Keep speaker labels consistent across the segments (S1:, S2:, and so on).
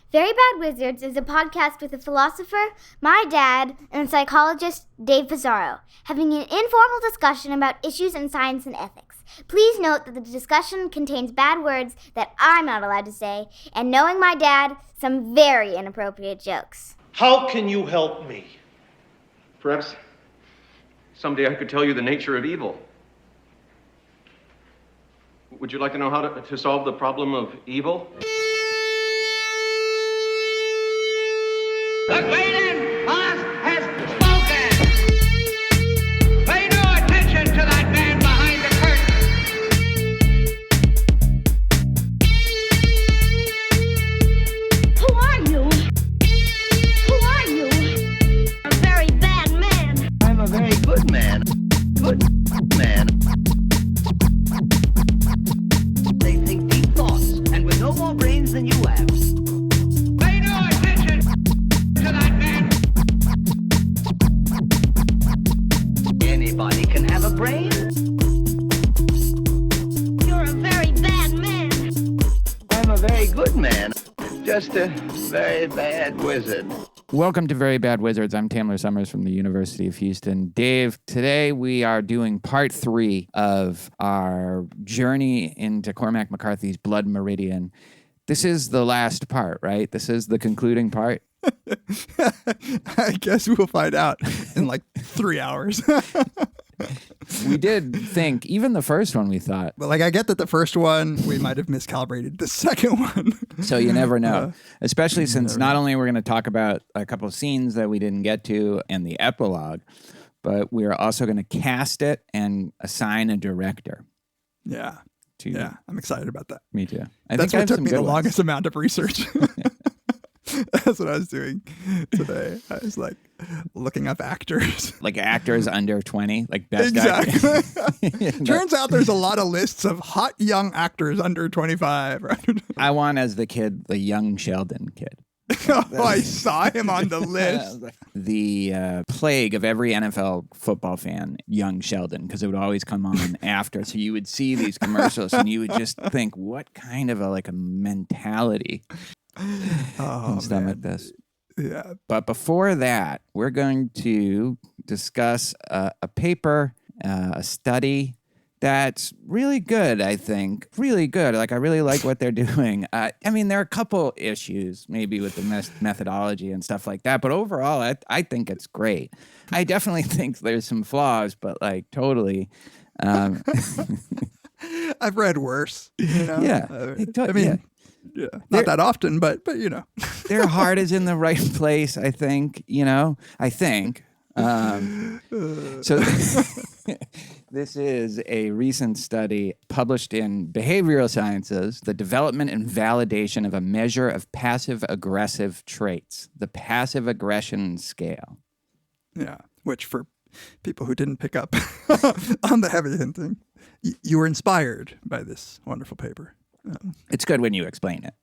S1: Very Bad Wizards is a podcast with a philosopher, my dad, and psychologist, Dave Pizarro, having an informal discussion about issues in science and ethics. Please note that the discussion contains bad words that I'm not allowed to say, and knowing my dad, some very inappropriate jokes.
S2: How can you help me?
S3: Perhaps someday I could tell you the nature of evil. Would you like to know how to solve the problem of evil?
S4: The great boss has spoken! Pay no attention to that man behind the curtain!
S5: Who are you? Who are you? A very bad man.
S6: I'm a very good man. Good man. They think deep thoughts, and with no more brains than you have.
S4: Pay no attention to that man!
S6: Anybody can have a brain.
S5: You're a very bad man.
S6: I'm a very good man. Just a very bad wizard.
S7: Welcome to Very Bad Wizards. I'm Tamler Summers from the University of Houston. Dave, today we are doing part 3 of our journey into Cormac McCarthy's Blood Meridian. This is the last part, right? This is the concluding part.
S8: I guess we'll find out in like 3 hours.
S7: We did think, even the first one we thought.
S8: But like, I get that the first one, we might have miscalibrated. The second one.
S7: So you never know. Especially since not only we're going to talk about a couple of scenes that we didn't get to and the epilogue, but we're also going to cast it and assign a director.
S8: Yeah. I'm excited about that.
S7: Me too.
S8: That's what took me the longest amount of research. That's what I was doing today. I was like looking up actors.
S7: Like actors under 20, like best
S8: exactly.
S7: actors.
S8: Turns out there's a lot of lists of hot young actors under 25.
S7: I want as the kid, the young Sheldon kid.
S8: Oh, I saw him on the list.
S7: The plague of every NFL football fan, young Sheldon, because it would always come on after. So you would see these commercials and you would just think, what kind of a mentality and stuff like this.
S8: Yeah.
S7: But before that, we're going to discuss a paper, a study that's really good, I think. Really good. Like, I really like what they're doing. I mean, there are a couple issues maybe with the methodology and stuff like that, but overall, I think it's great. I definitely think there's some flaws, but like totally.
S8: I've read worse. You know?
S7: Yeah.
S8: I mean, yeah, not that often, but you know.
S7: Their heart is in the right place, I think, I think. So this is a recent study published in Behavioral Sciences, the development and validation of a measure of passive-aggressive traits, the passive aggression scale.
S8: Yeah, which for people who didn't pick up on the heavy hinting, you were inspired by this wonderful paper.
S7: It's good when you explain it.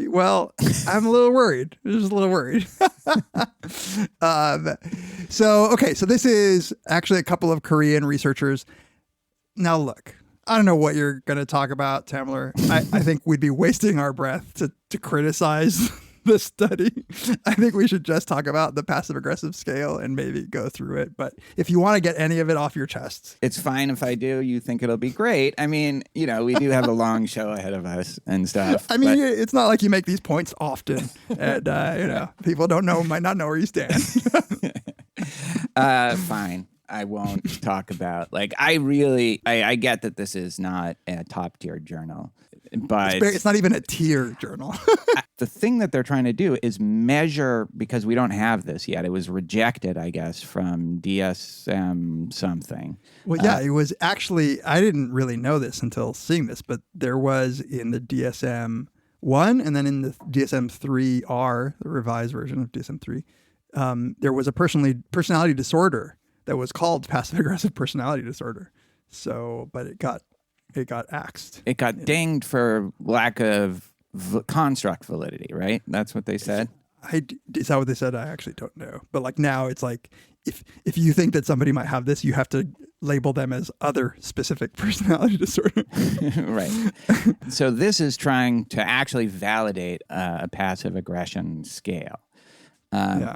S8: Well, I'm a little worried. Just a little worried. So this is actually a couple of Korean researchers. Now, look, I don't know what you're going to talk about, Tamler. I think we'd be wasting our breath to criticize the study. I think we should just talk about the passive-aggressive scale and maybe go through it. But if you want to get any of it off your chest.
S7: It's fine if I do. You think it'll be great. I mean, we do have a long show ahead of us and stuff.
S8: I mean, it's not like you make these points often. And, people might not know where you stand.
S7: Fine. I won't talk about, I get that this is not a top-tier journal. But
S8: it's not even a tier journal.
S7: The thing that they're trying to do is measure, because we don't have this yet. It was rejected, I guess, from DSM something.
S8: Well, yeah, it was actually, I didn't really know this until seeing this, but there was in the DSM-1 and then in the DSM-3R, the revised version of DSM-3, there was a personality disorder that was called passive-aggressive personality disorder. So, but it got axed.
S7: It got dinged for lack of construct validity, right? That's what they said.
S8: Is that what they said? I actually don't know. But like now it's like, if you think that somebody might have this, you have to label them as other specific personality disorder.
S7: Right. So this is trying to actually validate a passive aggression scale,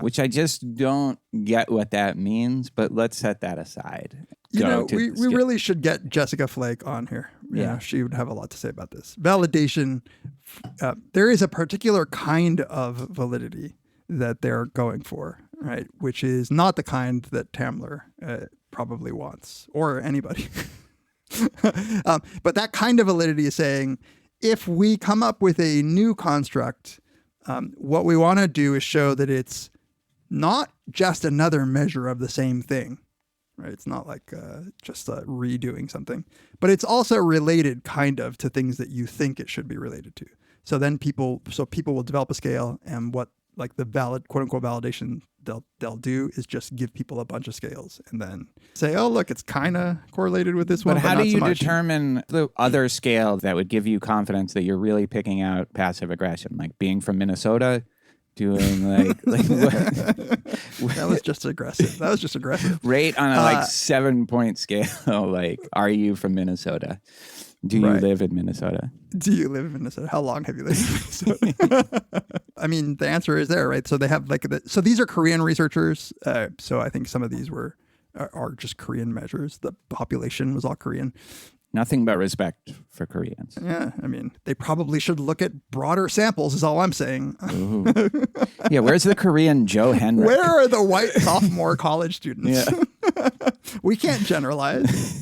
S7: which I just don't get what that means, but let's set that aside.
S8: We really should get Jessica Flake on here. Yeah, she would have a lot to say about this. Validation, there is a particular kind of validity that they're going for, right? Which is not the kind that Tamler probably wants, or anybody. But that kind of validity is saying, if we come up with a new construct, what we want to do is show that it's not just another measure of the same thing, right? It's not like just redoing something, but it's also related kind of to things that you think it should be related to. So then people will develop a scale, and what like the valid, quote unquote, validation they'll do is just give people a bunch of scales and then say, oh, look, it's kind of correlated with this one.
S7: But how do you
S8: so much.
S7: determine the other scale that would give you confidence that you're really picking out passive aggression, like being from Minnesota, doing like
S8: That was just aggressive.
S7: Rate on a 7-point scale. Like, are you from Minnesota? Do you live in Minnesota?
S8: Do you live in Minnesota? How long have you lived in Minnesota? I mean, the answer is there, right? So they have so these are Korean researchers. So I think some of these are just Korean measures. The population was all Korean.
S7: Nothing but respect for Koreans.
S8: Yeah, I mean, they probably should look at broader samples is all I'm saying.
S7: Yeah, where's the Korean Joe Henry?
S8: Where are the white sophomore college students?
S7: Yeah.
S8: We can't generalize.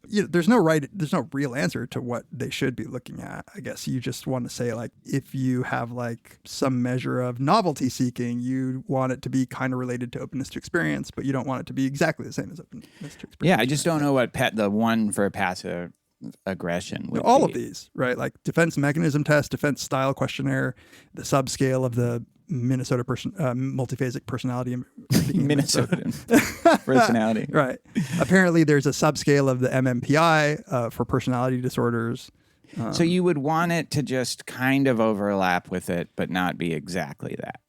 S8: There's no real answer to what they should be looking at. I guess you just want to say, like, if you have like some measure of novelty seeking, you want it to be kind of related to openness to experience, but you don't want it to be exactly the same as openness to experience.
S7: Yeah, I just don't know what the one for passive aggression would
S8: all
S7: be.
S8: Of these, right? Like defense mechanism test, defense style questionnaire, the subscale of the Minnesota multiphasic personality.
S7: Minnesota personality.
S8: Right. Apparently there's a subscale of the MMPI for personality disorders.
S7: So you would want it to just kind of overlap with it, but not be exactly that.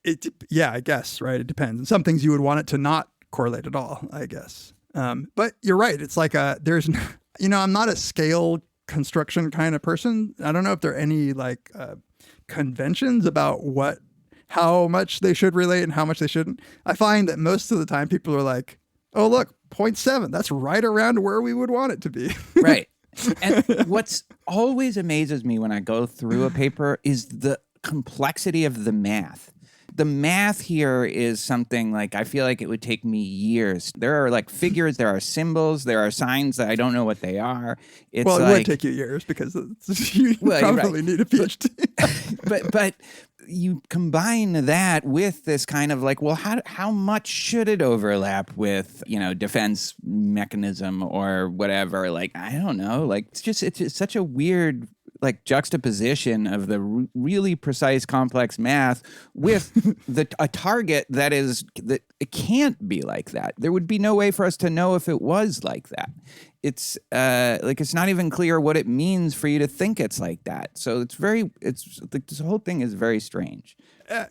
S8: I guess, right? It depends. And some things you would want it to not correlate at all, I guess. But you're right. It's like I'm not a scale construction kind of person. I don't know if there are any like conventions about how much they should relate and how much they shouldn't. I find that most of the time people are like, oh, look, 0.7. That's right around where we would want it to be.
S7: Right. And what's always amazes me when I go through a paper is the complexity of the math. The math here is something like I feel like it would take me years. There are like figures, there are symbols, there are signs that I don't know what they are. It
S8: would take you years because you probably need a PhD.
S7: But you combine that with this kind of like, well, how much should it overlap with, defense mechanism or whatever? Like, I don't know. Like, it's just such a weird like juxtaposition of the really precise complex math with a target that it can't be like that. There would be no way for us to know if it was like that. It's it's not even clear what it means for you to think it's like that. So it's like this whole thing is very strange.
S8: Now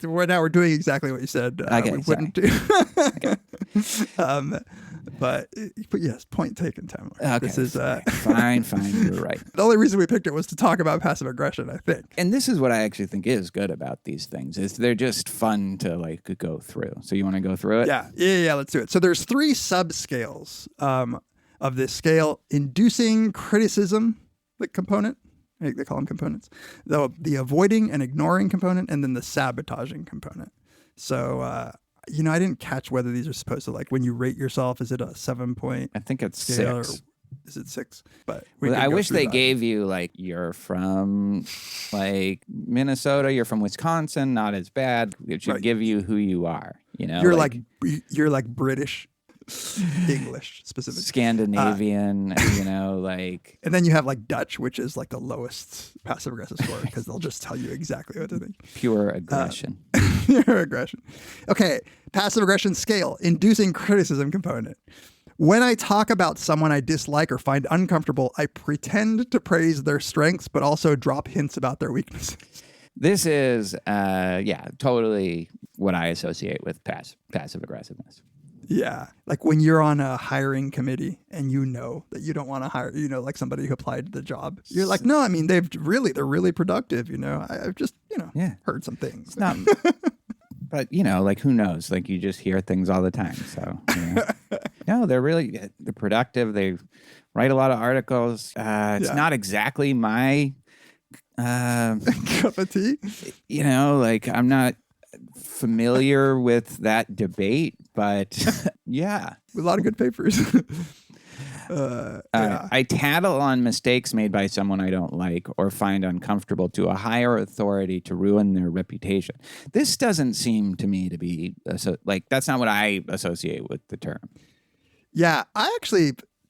S8: we're doing exactly what you said. We wouldn't do.
S7: Okay.
S8: But yes, point taken, Tamler.
S7: Okay,
S8: this is
S7: fine. You're right.
S8: The only reason we picked it was to talk about passive aggression, I think.
S7: And this is what I actually think is good about these things is they're just fun to like go through. So you want to go through it?
S8: Yeah. Let's do it. So there's 3 subscales of this scale: inducing criticism, the component. They call them components. The avoiding and ignoring component, and then the sabotaging component. So, I didn't catch whether these are supposed to, like, when you rate yourself, is it a 7-point?
S7: I think it's
S8: scale
S7: 6.
S8: Is it 6? But
S7: I wish they gave you like you're from like Minnesota, you're from Wisconsin, not as bad. It should give you who you are.
S8: You're like British. English specifically,
S7: Scandinavian, like,
S8: and then you have like Dutch, which is like the lowest passive aggressive score because they'll just tell you exactly what to think.
S7: Pure aggression.
S8: Pure aggression. Okay, passive aggression scale, inducing criticism component. When I talk about someone I dislike or find uncomfortable, I pretend to praise their strengths, but also drop hints about their weaknesses.
S7: This is, totally what I associate with passive aggressiveness.
S8: Yeah. Like when you're on a hiring committee and you know that you don't want to hire, like somebody who applied to the job. You're like, no, I mean, they're really productive. I've just, heard some things.
S7: It's not, but like who knows? Like you just hear things all the time. So no, they're productive. They write a lot of articles. It's not exactly my
S8: cup of tea.
S7: Like I'm not familiar with that debate, but yeah,
S8: a lot of good papers.
S7: I tattle on mistakes made by someone I don't like or find uncomfortable to a higher authority to ruin their reputation. This doesn't seem to me to be that's not what I associate with the term.
S8: Yeah,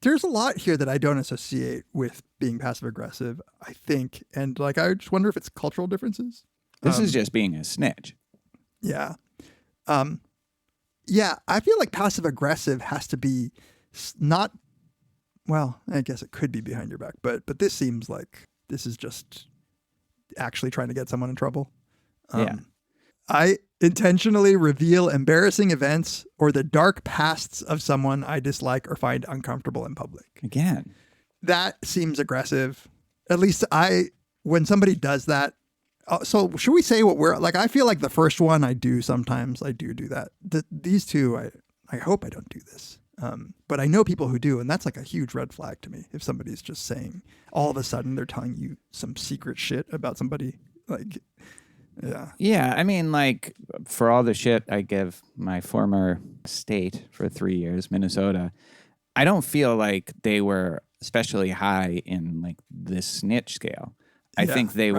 S8: there's a lot here that I don't associate with being passive aggressive, I think, and I just wonder if it's cultural differences.
S7: This is just being a snitch.
S8: Yeah. Yeah, I feel like passive aggressive has to be not, well, I guess it could be behind your back, but this seems like this is just actually trying to get someone in trouble.
S7: Yeah.
S8: I intentionally reveal embarrassing events or the dark pasts of someone I dislike or find uncomfortable in public.
S7: Again.
S8: That seems aggressive. At least when somebody does that, so should we say what we're like? I feel like the first one I do sometimes. I do that. These two, I hope I don't do this. But I know people who do, and that's like a huge red flag to me. If somebody's just saying, all of a sudden they're telling you some secret shit about somebody, yeah.
S7: Yeah, I mean, for all the shit I give my former state for 3 years, Minnesota, I don't feel like they were especially high in this snitch scale. I think they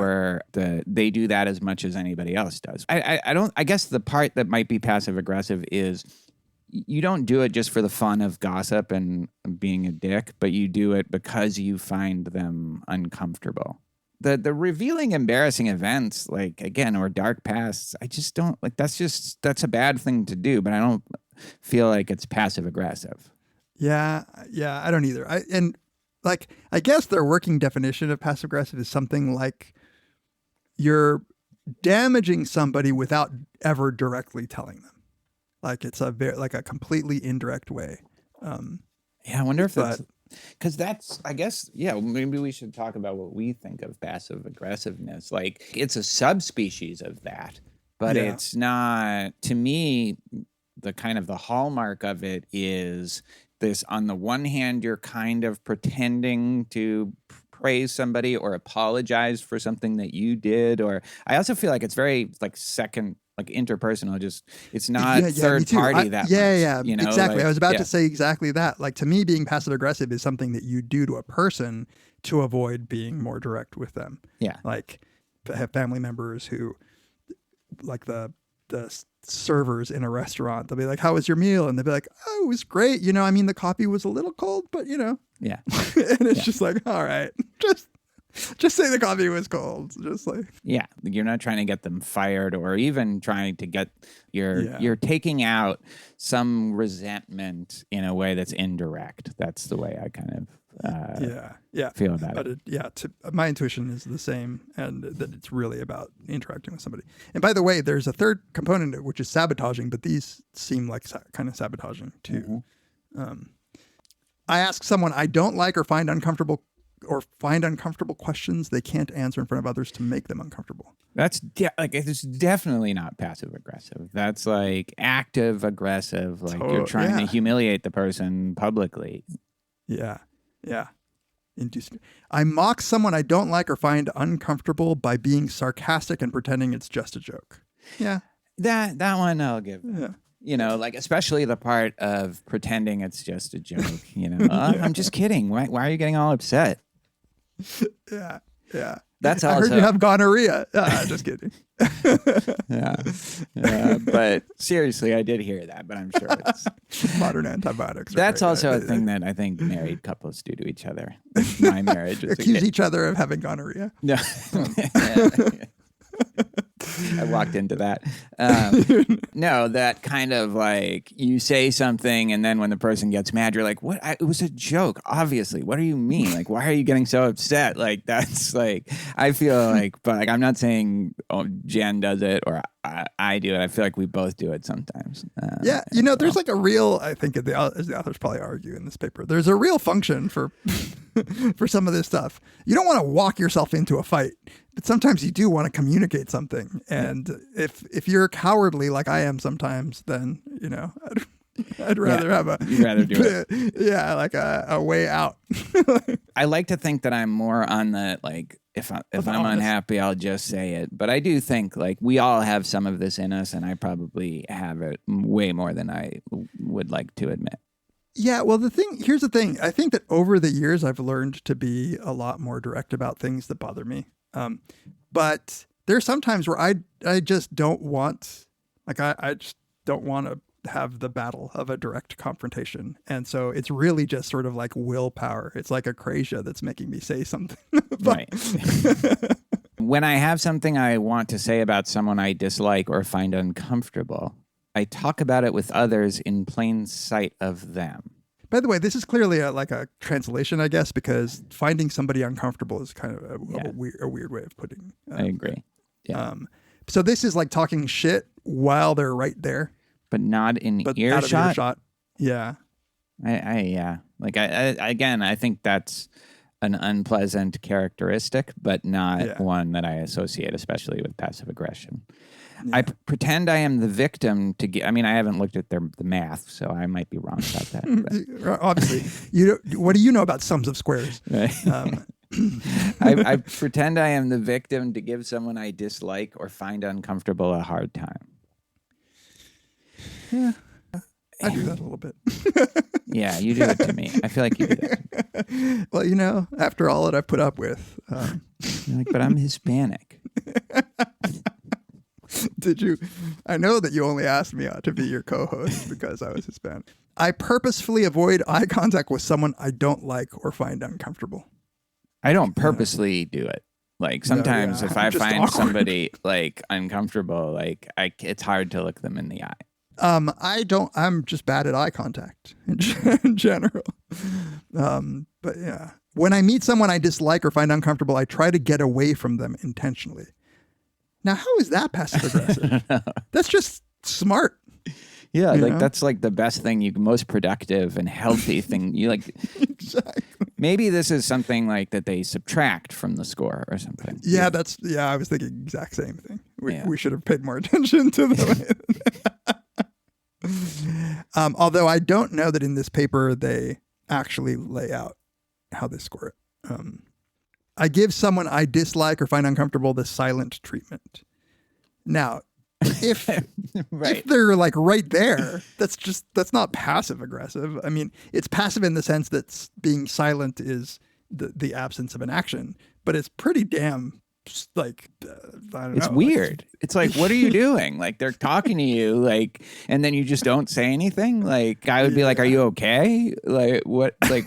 S7: they do that as much as anybody else does. I guess the part that might be passive aggressive is you don't do it just for the fun of gossip and being a dick, but you do it because you find them uncomfortable. The revealing embarrassing events, again, or dark pasts, I just don't that's a bad thing to do, but I don't feel like it's passive aggressive.
S8: Yeah, I don't either. I guess their working definition of passive aggressive is something like you're damaging somebody without ever directly telling them. It's a a completely indirect way.
S7: Yeah, I wonder if that's because that's, I guess, maybe we should talk about what we think of passive aggressiveness. It's a subspecies of that, but it's not, to me, the hallmark of it is this. On the one hand, you're kind of pretending to praise somebody or apologize for something that you did, or I also feel like it's very second, interpersonal. Just it's not third party that much.
S8: Yeah, exactly. I was about to say exactly that. To me, being passive aggressive is something that you do to a person to avoid being more direct with them.
S7: Yeah,
S8: I have family members who, the servers in a restaurant, they'll be like, "How was your meal?" And they'll be like, "Oh, it was great. The coffee was a little cold, but
S7: yeah."
S8: and it's just all right, just say the coffee was cold.
S7: Yeah, you're not trying to get them fired or even trying to get you're taking out some resentment in a way that's indirect. That's the way I kind of feel about it.
S8: My intuition is the same, and that it's really about interacting with somebody. And by the way, there's a third component which is sabotaging, but these seem like kind of sabotaging too. Mm-hmm. I ask someone I don't like or find uncomfortable questions they can't answer in front of others to make them uncomfortable.
S7: That's it's definitely not passive aggressive. That's active aggressive. You're trying to humiliate the person publicly.
S8: Yeah. I mock someone I don't like or find uncomfortable by being sarcastic and pretending it's just a joke. Yeah.
S7: That one I'll give. Yeah. Especially the part of pretending it's just a joke. I'm just kidding. Why are you getting all upset?
S8: Yeah.
S7: That's
S8: I
S7: also.
S8: heard you have gonorrhea. Just kidding.
S7: Yeah. But seriously, I did hear that, but I'm sure it's
S8: modern antibiotics.
S7: That's also a thing that I think married couples do to each other. My marriage is
S8: accuse each other of having gonorrhea.
S7: No. I walked into that. No, that kind of you say something and then when the person gets mad, you're like, what? It was a joke, obviously. What do you mean? Why are you getting so upset? That's I feel but I'm not saying Jen does it or I do it. I feel like we both do it sometimes.
S8: Yeah, there's like a real, I think, as the authors probably argue in this paper, there's a real function for for some of this stuff. You don't want to walk yourself into a fight, but sometimes you do want to communicate something. And if you're cowardly like I am sometimes, then I'd rather have
S7: you'd rather do it.
S8: Yeah, like a way out.
S7: I like to think that I'm more on the like. If I'm unhappy, I'll just say it. But I do think like we all have some of this in us, and I probably have it way more than I would like to admit.
S8: Yeah, well, here's the thing. I think that over the years, I've learned to be a lot more direct about things that bother me. But there's some times where I just don't want, like, I just don't want to have the battle of a direct confrontation. And so it's really just sort of like willpower. It's like a crazy that's making me say something.
S7: Right. When I have something I want to say about someone I dislike or find uncomfortable, I talk about it with others in plain sight of them.
S8: By the way, this is clearly like a translation, I guess, because finding somebody uncomfortable is kind of a weird way of putting it.
S7: I agree. Yeah.
S8: So this is like talking shit while they're right there.
S7: But not in
S8: But
S7: earshot.
S8: out of earshot. Yeah.
S7: Yeah. Like I think that's an unpleasant characteristic, but not one that I associate, especially with passive aggression. Yeah. I pretend I am the victim to get. I mean, I haven't looked at the math, so I might be wrong about that.
S8: Obviously, what do you know about sums of squares?
S7: Right. I pretend I am the victim to give someone I dislike or find uncomfortable a hard time.
S8: Yeah, I do that a little bit.
S7: Yeah, you do it to me. I feel like you do that.
S8: Well, after all that I've put up with.
S7: You're like, but I'm Hispanic.
S8: Did you? I know that you only asked me to be your co-host because I was Hispanic. I purposefully avoid eye contact with someone I don't like or find uncomfortable.
S7: I don't purposely do it. Like sometimes if I find
S8: awkward.
S7: somebody like uncomfortable, like it's hard to look them in the eye.
S8: I'm just bad at eye contact in general. But yeah, when I meet someone I dislike or find uncomfortable, I try to get away from them intentionally. Now, how is that passive aggressive? That's just smart.
S7: Yeah, like that's like the best thing most productive and healthy thing. You like
S8: Exactly.
S7: Maybe this is something like that they subtract from the score or something.
S8: Yeah, I was thinking exact same thing. We should have paid more attention to the way. Although I don't know that in this paper they actually lay out how they score it. I give someone I dislike or find uncomfortable the silent treatment. Now, if if they're like right there, that's not passive aggressive. I mean, it's passive in the sense that being silent is the absence of an action, but it's pretty damn like I don't know.
S7: It's weird. It's like, what are you doing? Like they're talking to you, like, and then you just don't say anything. Like I would be like, "Are you okay?" Like what? Like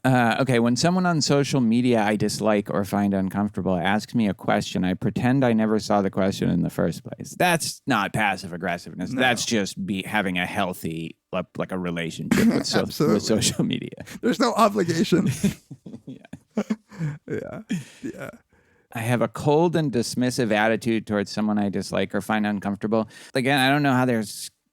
S7: okay. When someone on social media I dislike or find uncomfortable asks me a question, I pretend I never saw the question in the first place. That's not passive aggressiveness. No. That's just having a healthy like a relationship with social media.
S8: There's no obligation.
S7: Yeah.
S8: Yeah.
S7: I have a cold and dismissive attitude towards someone I dislike or find uncomfortable. Again, I don't know how they're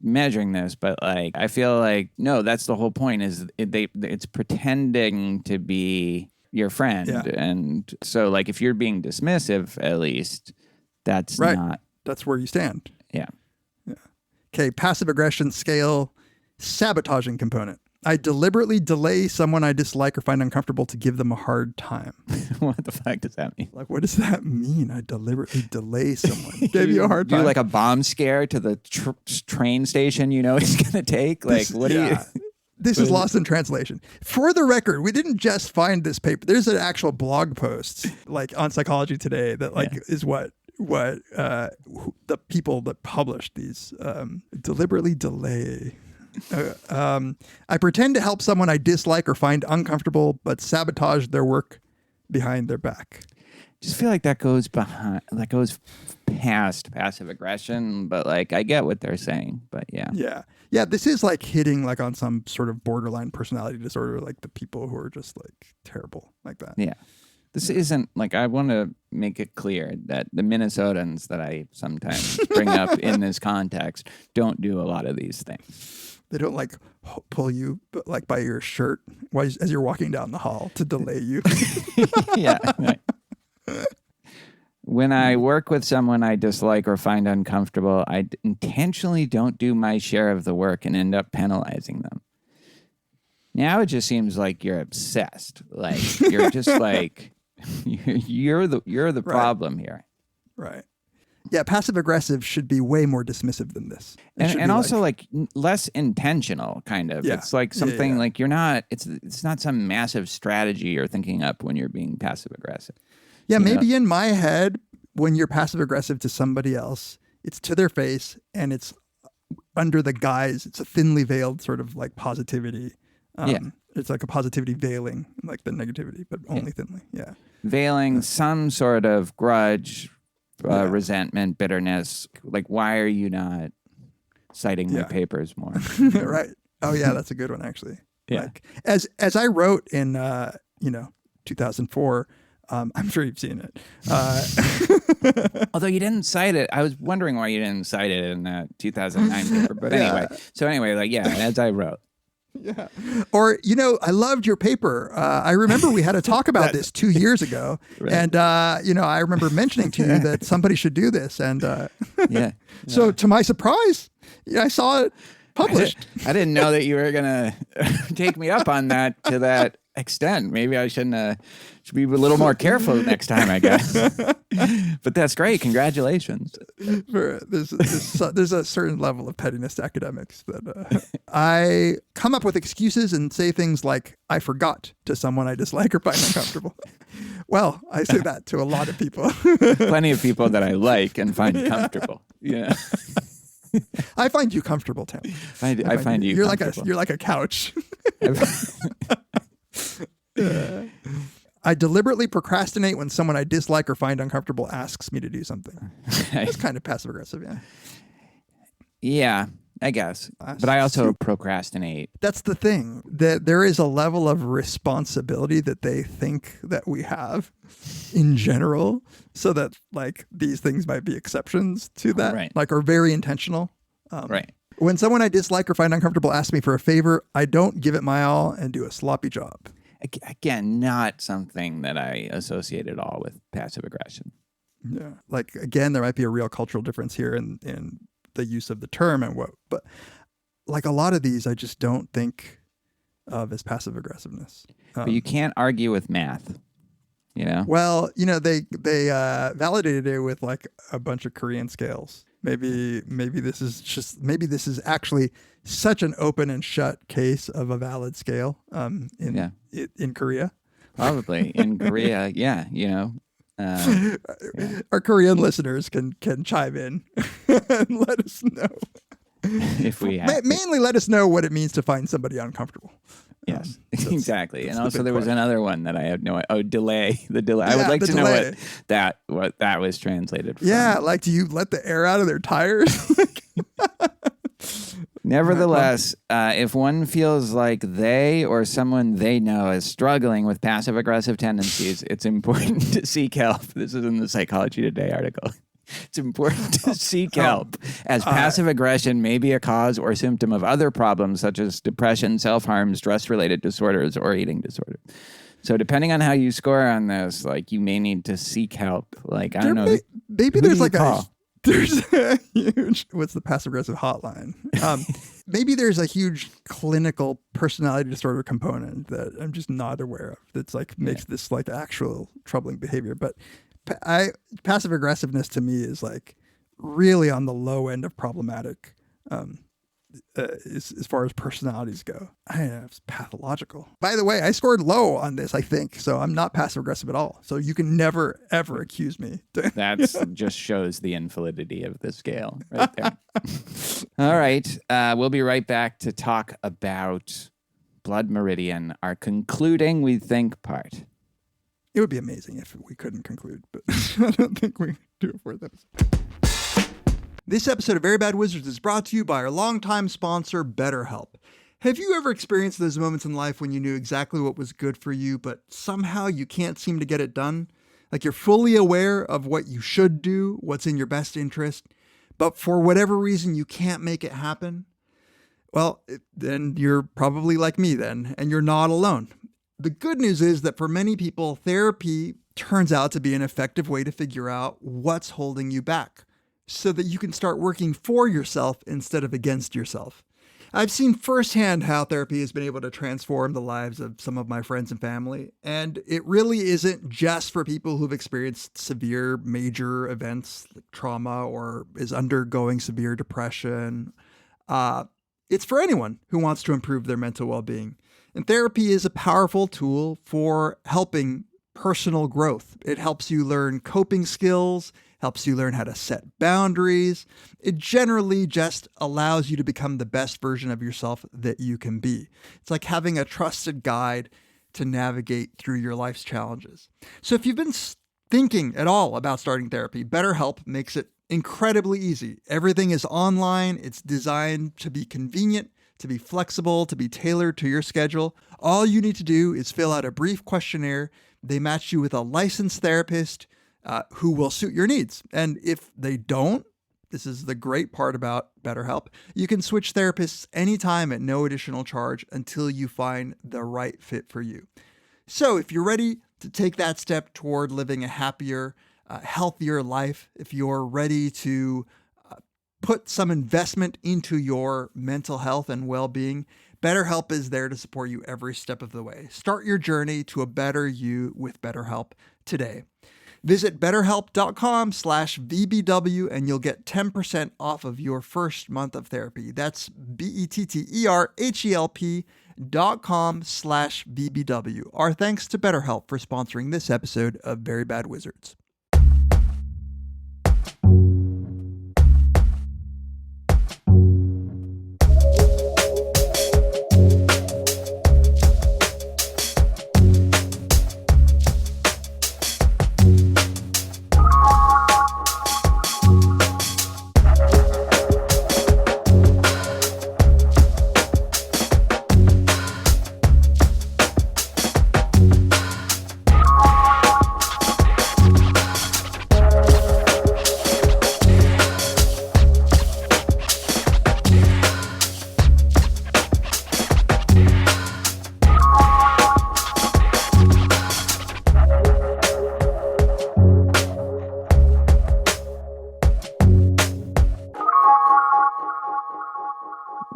S7: measuring this, but like I feel like no, that's the whole point. Is it's pretending to be your friend, and so like if you're being dismissive, at least that's not.
S8: That's where you stand.
S7: Yeah.
S8: Okay, passive aggression scale, sabotaging component. I deliberately delay someone I dislike or find uncomfortable to give them a hard time.
S7: What the fuck does that mean?
S8: Like, what does that mean? I deliberately delay someone. Gave you a hard time.
S7: Do like a bomb scare to the train station you know he's going to take? Like, what do you...
S8: This is lost in translation. For the record, we didn't just find this paper. There's an actual blog post like on Psychology Today that like is what the people that published these deliberately delay... I pretend to help someone I dislike or find uncomfortable, but sabotage their work behind their back.
S7: Just feel like that goes past passive aggression, but like I get what they're saying, but yeah.
S8: This is like hitting like on some sort of borderline personality disorder, like the people who are just like terrible like that.
S7: Yeah. This isn't like, I want to make it clear that the Minnesotans that I sometimes bring up in this context don't do a lot of these things.
S8: They don't like pull you like by your shirt as you're walking down the hall to delay you.
S7: Yeah. Right. When I work with someone I dislike or find uncomfortable, I intentionally don't do my share of the work and end up penalizing them. Now it just seems like you're obsessed. Like you're just like you're the problem here.
S8: Right. Yeah, passive aggressive should be way more dismissive than this.
S7: And also like less intentional, kind of.
S8: Yeah.
S7: It's like something
S8: Yeah.
S7: like you're not. It's not some massive strategy you're thinking up when you're being passive aggressive.
S8: Yeah,
S7: You
S8: maybe
S7: know?
S8: in my head, when you're passive aggressive to somebody else, it's to their face and it's under the guise. It's a thinly veiled sort of like positivity.
S7: Yeah.
S8: It's like a positivity veiling like the negativity, but only thinly. Yeah.
S7: Veiling some sort of grudge, resentment, bitterness. Like, why are you not citing my papers more?
S8: Right. Oh yeah, that's a good one actually.
S7: Yeah.
S8: Like, as I wrote in 2004. I'm sure you've seen it.
S7: Although you didn't cite it, I was wondering why you didn't cite it in that 2009 paper. But anyway, like, yeah, as I wrote.
S8: Yeah. Or, I loved your paper. I remember we had a talk about this 2 years ago. Right. And, I remember mentioning to you that somebody should do this. And so to my surprise, I saw it published.
S7: I didn't know that you were going to take me up on that to that extent. Maybe I should be a little more careful next time, I guess. But that's great. Congratulations.
S8: There's a certain level of pettiness to academics that I come up with excuses and say things like, I forgot to someone I dislike or find uncomfortable. Well, I say that to a lot of people.
S7: Plenty of people that I like and find comfortable. Yeah.
S8: I find you comfortable, Tim.
S7: I find you comfortable.
S8: You're like a couch. I deliberately procrastinate when someone I dislike or find uncomfortable asks me to do something. That's kind of passive aggressive, yeah.
S7: Yeah, I guess. But I also procrastinate.
S8: That's the thing, that there is a level of responsibility that they think that we have in general, so that like these things might be exceptions to that,
S7: right.
S8: Like are very intentional.
S7: Right.
S8: When someone I dislike or find uncomfortable asks me for a favor, I don't give it my all and do a sloppy job.
S7: Again, not something that I associate at all with passive aggression.
S8: Yeah. Like, again, there might be a real cultural difference here in the use of the term but like a lot of these, I just don't think of as passive aggressiveness.
S7: But you can't argue with math,
S8: Well, they validated it with like a bunch of Korean scales. Maybe this is actually such an open and shut case of a valid scale in Korea.
S7: Probably in Korea, yeah,
S8: Our Korean listeners can chime in and let us know.
S7: If we have
S8: mainly let us know what it means to find somebody uncomfortable.
S7: Yes, exactly. And also there was another one that I had no idea. Oh, delay. The delay. I would like to
S8: delay.
S7: know what that was translated from.
S8: Yeah, like do you let the air out of their tires?
S7: Nevertheless, if one feels like they or someone they know is struggling with passive aggressive tendencies, it's important to seek help. This is in the Psychology Today article. It's important to seek help, as passive aggression may be a cause or symptom of other problems such as depression, self-harm, stress-related disorders, or eating disorder. So depending on how you score on this, like you may need to seek help. Like, I don't know.
S8: Maybe there's like there's a huge, what's the passive aggressive hotline? Maybe there's a huge clinical personality disorder component that I'm just not aware of. That's like makes this like actual troubling behavior. But passive aggressiveness to me is like really on the low end of problematic as far as personalities go. It's pathological. By the way, I scored low on this, I think, so I'm not passive aggressive at all. So you can never ever accuse me.
S7: That just shows the invalidity of the scale right there. All right, we'll be right back to talk about Blood Meridian, our concluding, we think, part.
S8: It would be amazing if we couldn't conclude, but I don't think we do it for this. This episode of Very Bad Wizards is brought to you by our longtime sponsor, BetterHelp. Have you ever experienced those moments in life when you knew exactly what was good for you, but somehow you can't seem to get it done? Like you're fully aware of what you should do, what's in your best interest, but for whatever reason you can't make it happen? Well, then you're probably like me then, and you're not alone. The good news is that for many people, therapy turns out to be an effective way to figure out what's holding you back so that you can start working for yourself instead of against yourself. I've seen firsthand how therapy has been able to transform the lives of some of my friends and family, and it really isn't just for people who've experienced severe major events like trauma or is undergoing severe depression. It's for anyone who wants to improve their mental well-being. And therapy is a powerful tool for helping personal growth. It helps you learn coping skills, helps you learn how to set boundaries. It generally just allows you to become the best version of yourself that you can be. It's like having a trusted guide to navigate through your life's challenges. So if you've been thinking at all about starting therapy, BetterHelp makes it incredibly easy. Everything is online. It's designed to be convenient, to be flexible, to be tailored to your schedule. All you need to do is fill out a brief questionnaire. They match you with a licensed therapist who will suit your needs. And if they don't, this is the great part about BetterHelp, you can switch therapists anytime at no additional charge until you find the right fit for you. So if you're ready to take that step toward living a happier, healthier life, if you're ready to put some investment into your mental health and well-being, BetterHelp is there to support you every step of the way. Start your journey to a better you with BetterHelp today. Visit betterhelp.com/VBW and you'll get 10% off of your first month of therapy. That's BetterHelp.com/VBW. Our thanks to BetterHelp for sponsoring this episode of Very Bad Wizards.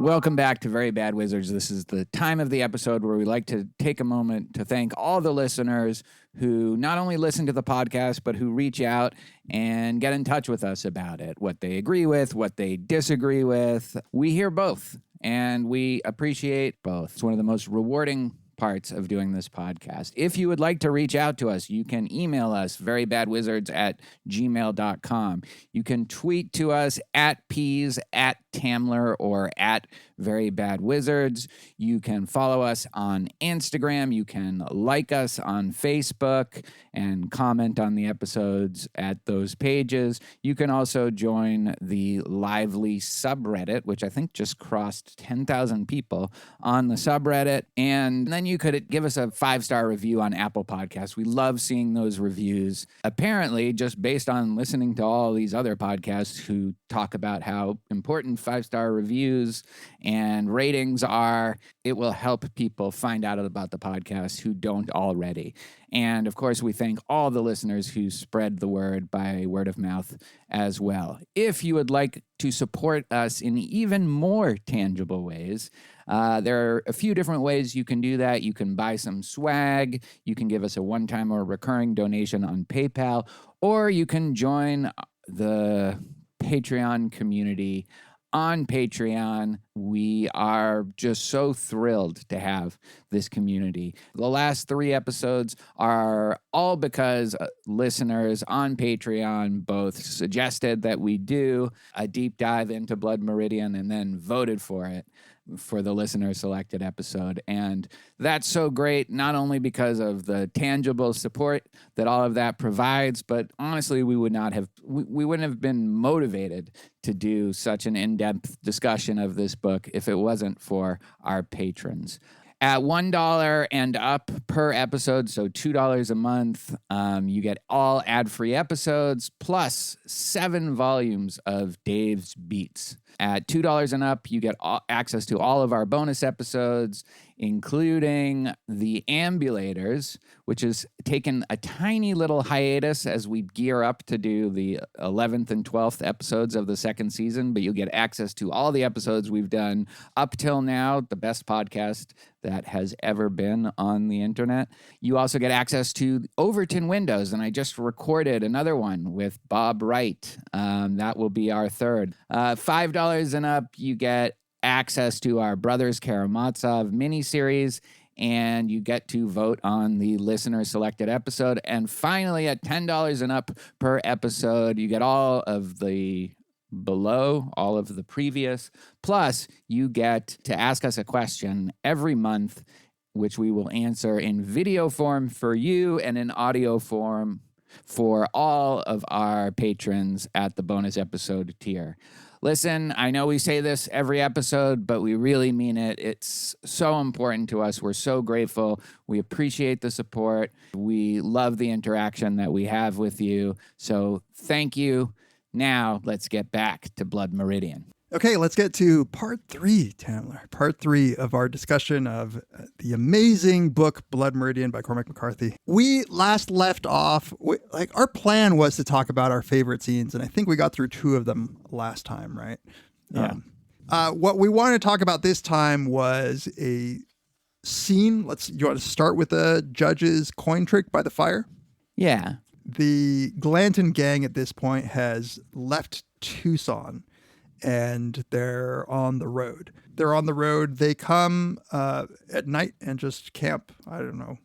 S7: Welcome back to Very Bad Wizards. This is the time of the episode where we like to take a moment to thank all the listeners who not only listen to the podcast, but who reach out and get in touch with us about it, what they agree with, what they disagree with. We hear both, and we appreciate both. It's one of the most rewarding parts of doing this podcast. If you would like to reach out to us, you can email us, verybadwizards@gmail.com. You can tweet to us @peas, @Tamler, or @verybadwizards. You can follow us on Instagram. You can like us on Facebook and comment on the episodes at those pages. You can also join the lively subreddit, which I think just crossed 10,000 people on the subreddit. And then you could give us a 5-star review on Apple Podcasts. We love seeing those reviews. Apparently, just based on listening to all these other podcasts who talk about how important 5-star reviews and ratings are, it will help people find out about the podcast who don't already. And of course, we thank all the listeners who spread the word by word of mouth as well. If you would like to support us in even more tangible ways, there are a few different ways you can do that. You can buy some swag, you can give us a one-time or recurring donation on PayPal, or you can join the Patreon community on Patreon. We are just so thrilled to have this community. The last 3 episodes are all because listeners on Patreon both suggested that we do a deep dive into Blood Meridian and then voted for it. for the listener selected episode. And that's so great, not only because of the tangible support that all of that provides, but honestly, we wouldn't have been motivated to do such an in-depth discussion of this book if it wasn't for our patrons. At $1 and up per episode, so $2 a month, you get all ad-free episodes plus 7 volumes of Dave's Beats. At $2 and up, you get access to all of our bonus episodes, including The Ambulators, which has taken a tiny little hiatus as we gear up to do the 11th and 12th episodes of the second season, but you'll get access to all the episodes we've done up till now, the best podcast that has ever been on the internet. You also get access to Overton Windows, and I just recorded another one with Bob Wright. That will be our third. $5 and up, you get access to our Brothers Karamazov miniseries, and you get to vote on the listener selected episode. And finally, at $10 and up per episode, you get all of the below, all of the previous, plus you get to ask us a question every month, which we will answer in video form for you and in audio form for all of our patrons at the bonus episode tier. Listen, I know we say this every episode, but we really mean it. It's so important to us. We're so grateful. We appreciate the support. We love the interaction that we have with you. So thank you. Now let's get back to Blood Meridian.
S8: Okay, let's get to part 3, Tamler. Part 3 of our discussion of the amazing book Blood Meridian by Cormac McCarthy. We last left off, our plan was to talk about our favorite scenes, and I think we got through 2 of them last time, right?
S7: Yeah.
S8: What we wanted to talk about this time was a scene. You want to start with the judge's coin trick by the fire?
S7: Yeah.
S8: The Glanton gang at this point has left Tucson, and they're on the road. They come at night and just camp. I don't know.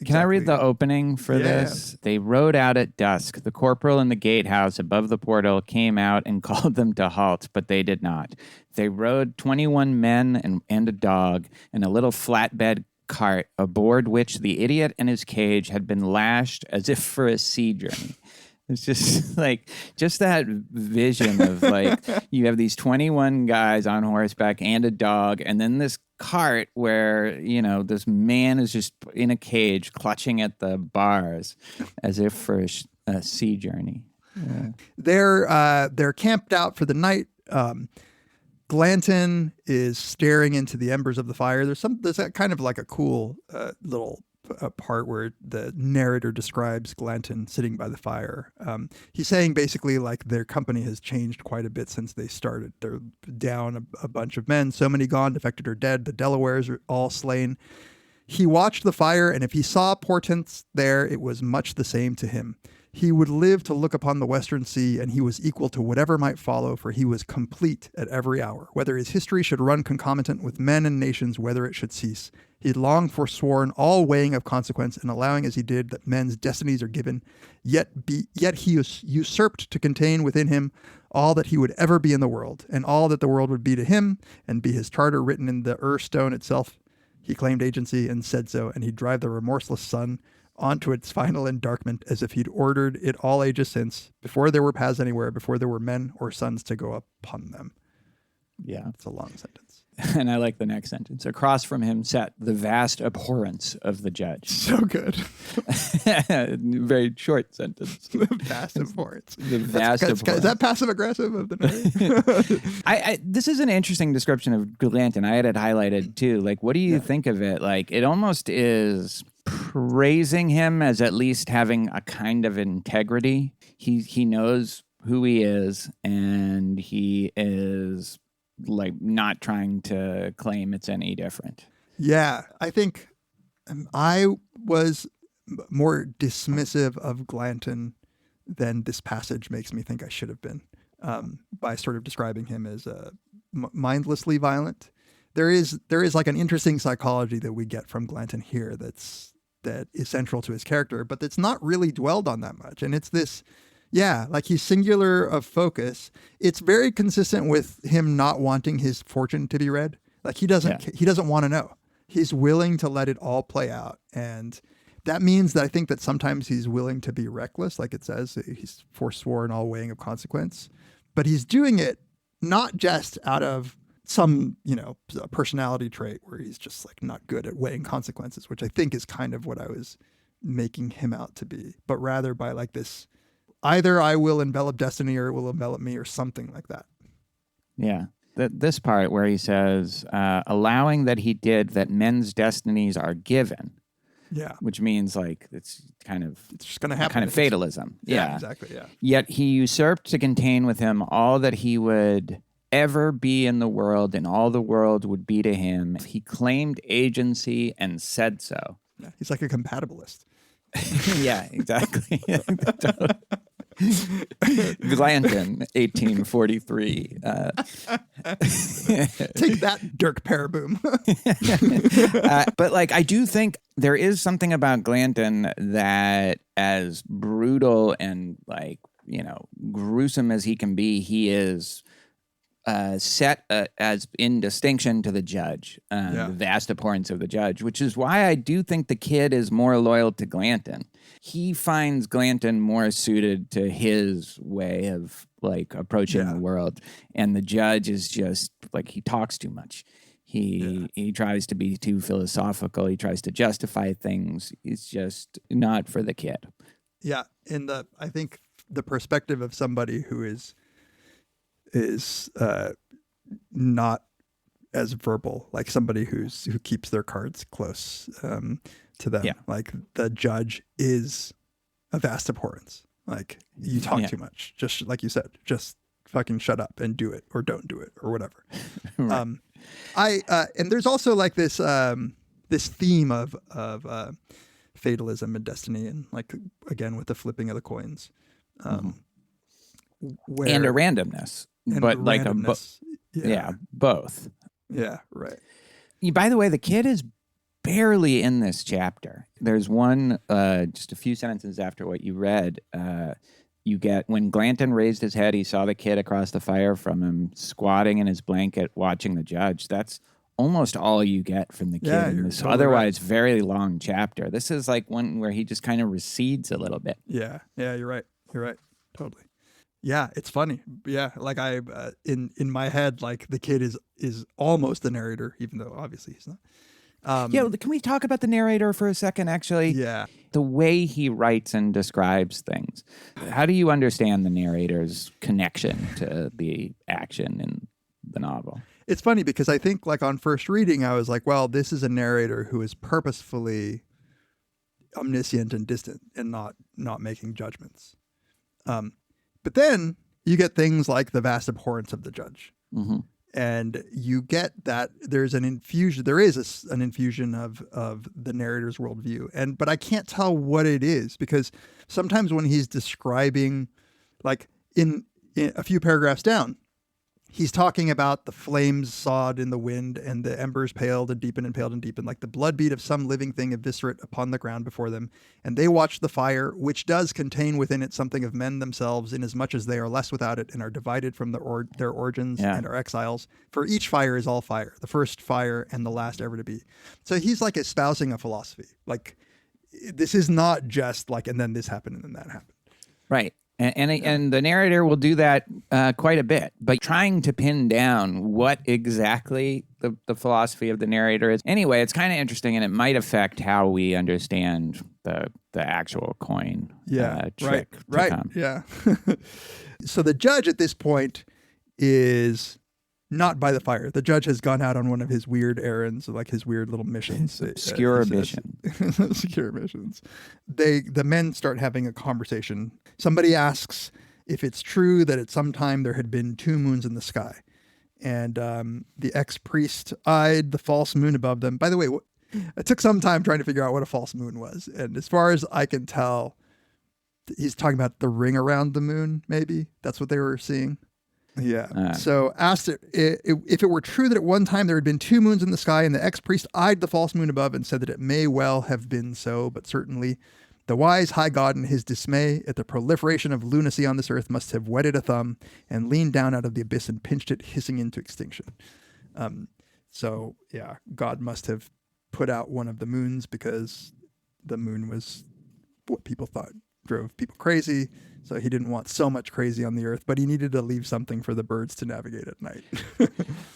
S7: Can I read the opening for this? They rode out at dusk. The corporal in the gatehouse above the portal came out and called them to halt, but they did not. They rode 21 men and a dog in a little flatbed cart aboard which the idiot and his cage had been lashed as if for a sea journey. It's just just that vision of you have these 21 guys on horseback and a dog, and then this cart where, this man is just in a cage clutching at the bars as if for a sea journey. Yeah.
S8: They're camped out for the night. Glanton is staring into the embers of the fire. There's that kind of like a cool little part where the narrator describes Glanton sitting by the fire. He's saying basically their company has changed quite a bit since they started. They're down a bunch of men, so many gone, defected or dead. The Delawares are all slain. He watched the fire, and if he saw portents there, it was much the same to him. He would live to look upon the western sea, and he was equal to whatever might follow, for he was complete at every hour. Whether his history should run concomitant with men and nations, whether it should cease. He had long forsworn all weighing of consequence, and allowing as he did that men's destinies are given, yet he usurped to contain within him all that he would ever be in the world, and all that the world would be to him, and be his charter written in the stone itself. He claimed agency and said so, and he'd drive the remorseless sun onto its final endarkment as if he'd ordered it all ages since, before there were paths anywhere, before there were men or suns to go upon them.
S7: Yeah.
S8: It's a long sentence.
S7: And I like the next sentence. Across from him sat the vast abhorrence of the judge.
S8: So good.
S7: Very short sentence.
S8: The vast abhorrence.
S7: The vast abhorrence.
S8: Is that passive aggressive of the narrator?
S7: This is an interesting description of Glanton. I had it highlighted too. What do you think of it? It almost is praising him as at least having a kind of integrity. He knows who he is, and he is not trying to claim it's any different.
S8: Yeah, I think I was more dismissive of Glanton than this passage makes me think I should have been, by sort of describing him as mindlessly violent. There is an interesting psychology that we get from Glanton here that is central to his character, but that's not really dwelled on that much. And it's this, he's singular of focus. It's very consistent with him not wanting his fortune to be read. Like he doesn't want to know. He's willing to let it all play out. And that means that I think that sometimes he's willing to be reckless. Like it says, he's forsworn all weighing of consequence, but he's doing it not just out of some, personality trait where he's just like not good at weighing consequences, which I think is kind of what I was making him out to be, but rather by like this, either I will envelop destiny or it will envelop me or something like that.
S7: Yeah. This part where he says, allowing that he did that men's destinies are given.
S8: Yeah.
S7: Which means like it's
S8: just going to happen.
S7: Kind of fatalism. Yeah,
S8: exactly. Yeah.
S7: Yet he usurped to contain with him all that he would ever be in the world, and all the world would be to him. He claimed agency and said so.
S8: Yeah. He's like a compatibilist.
S7: Yeah, exactly. Glanton, 1843.
S8: Take that, Dirk Paraboom.
S7: But like, I do think there is something about Glanton that, as brutal and like, gruesome as he can be, he is set as in distinction to the judge, the vast abhorrence of the judge, which is why I do think the kid is more loyal to Glanton. He finds Glanton more suited to his way of like approaching the world, and the judge is just like, he talks too much. He tries to be too philosophical. He tries to justify things. It's just not for the kid.
S8: Yeah, I think the perspective of somebody who is not as verbal, like somebody who keeps their cards close to them. Yeah. Like the judge is a vast abhorrence. Like you talk too much, just like you said, just fucking shut up and do it or don't do it or whatever. Right. And there's also like this theme of fatalism and destiny, and like again with the flipping of the coins,
S7: and a randomness. But like both.
S8: Yeah, right.
S7: By the way, the kid is barely in this chapter. There's one, just a few sentences after what you read, you get, when Glanton raised his head, he saw the kid across the fire from him, squatting in his blanket, watching the judge. That's almost all you get from the kid in this totally otherwise very long chapter. This is like one where he just kind of recedes a little bit.
S8: Yeah, you're right. Totally. Yeah, it's funny. Yeah, like I in my head, like the kid is almost the narrator, even though obviously he's not.
S7: Can we talk about the narrator for a second? Actually, the way he writes and describes things. How do you understand the narrator's connection to the action in the novel?
S8: It's funny because I think, like on first reading, I was like, well, this is a narrator who is purposefully omniscient and distant and not making judgments. But then you get things like the vast abhorrence of the judge. Mm-hmm. And you get that there is an infusion of the narrator's worldview. But I can't tell what it is, because sometimes when he's describing, like in a few paragraphs down, he's talking about the flames sawed in the wind and the embers paled and deepened and paled and deepened, like the blood beat of some living thing eviscerate upon the ground before them. And they watch the fire, which does contain within it something of men themselves, inasmuch as they are less without it and are divided from their origins and are exiles. For each fire is all fire, the first fire and the last ever to be. So he's like espousing a philosophy. Like this is not just like, and then this happened and then that happened.
S7: Right. And the narrator will do that quite a bit, but trying to pin down what exactly the philosophy of the narrator is. Anyway, it's kind of interesting, and it might affect how we understand the actual coin trick.
S8: Right.
S7: Come.
S8: Yeah. So the judge at this point is not by the fire. The judge has gone out on one of his weird errands, like his weird little missions.
S7: Obscure mission.
S8: Obscure missions. The men start having a conversation. Somebody asks if it's true that at some time there had been 2 moons in the sky. And the ex-priest eyed the false moon above them. By the way, I took some time trying to figure out what a false moon was. And as far as I can tell, he's talking about the ring around the moon, maybe. That's what they were seeing. Yeah. So asked if it were true that at one time there had been 2 moons in the sky, and the ex-priest eyed the false moon above and said that it may well have been so, but certainly the wise high God in his dismay at the proliferation of lunacy on this earth must have whetted a thumb and leaned down out of the abyss and pinched it hissing into extinction. So yeah, God must have put out one of the moons because the moon was what people thought drove people crazy. So he didn't want so much crazy on the earth, but he needed to leave something for the birds to navigate at night.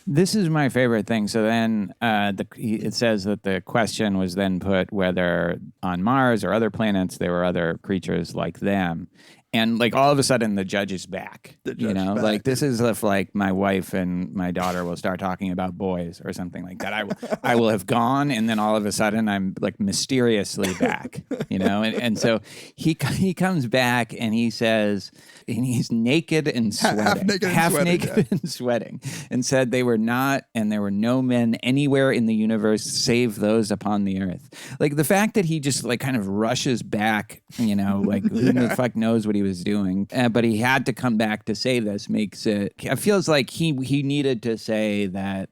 S7: This is my favorite thing. So then it says that the question was then put whether on Mars or other planets there were other creatures like them. And like all of a sudden the judge is back. Like this is if like my wife and my daughter will start talking about boys or something like that. I will have gone, and then all of a sudden I'm like mysteriously back, and so he comes back and he says, and he's naked and sweating, half naked and sweating, and said they were not, and there were no men anywhere in the universe save those upon the earth. Like the fact that he just like kind of rushes back, like who the fuck knows what he was doing, but he had to come back to say this makes it feels like he needed to say that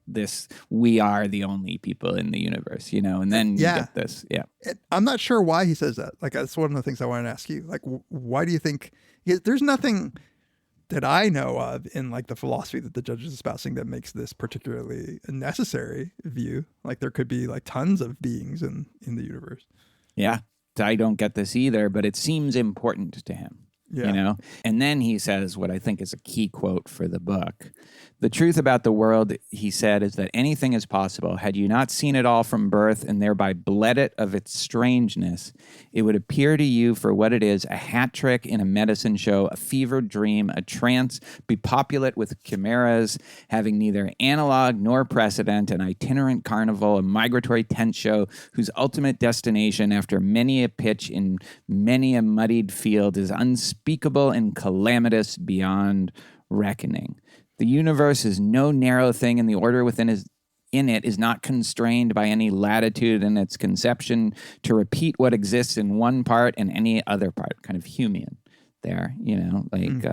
S7: we are the only people in the universe, and then you get this.
S8: I'm not sure why he says that. Like that's one of the things I wanted to ask you. Like why do you think there's nothing that I know of in like the philosophy that the judge is espousing that makes this particularly a necessary view? Like there could be like tons of beings in the universe.
S7: Yeah, I don't get this either, but it seems important to him. And then he says what I think is a key quote for the book. The truth about the world, he said, is that anything is possible. Had you not seen it all from birth and thereby bled it of its strangeness, it would appear to you for what it is, a hat trick in a medicine show, a fevered dream, a trance, bepopulate with chimeras, having neither analog nor precedent, an itinerant carnival, a migratory tent show, whose ultimate destination, after many a pitch in many a muddied field, is unspeakable and calamitous beyond reckoning. The universe is no narrow thing, and the order within it is not constrained by any latitude in its conception to repeat what exists in one part and any other part. Kind of Humean there,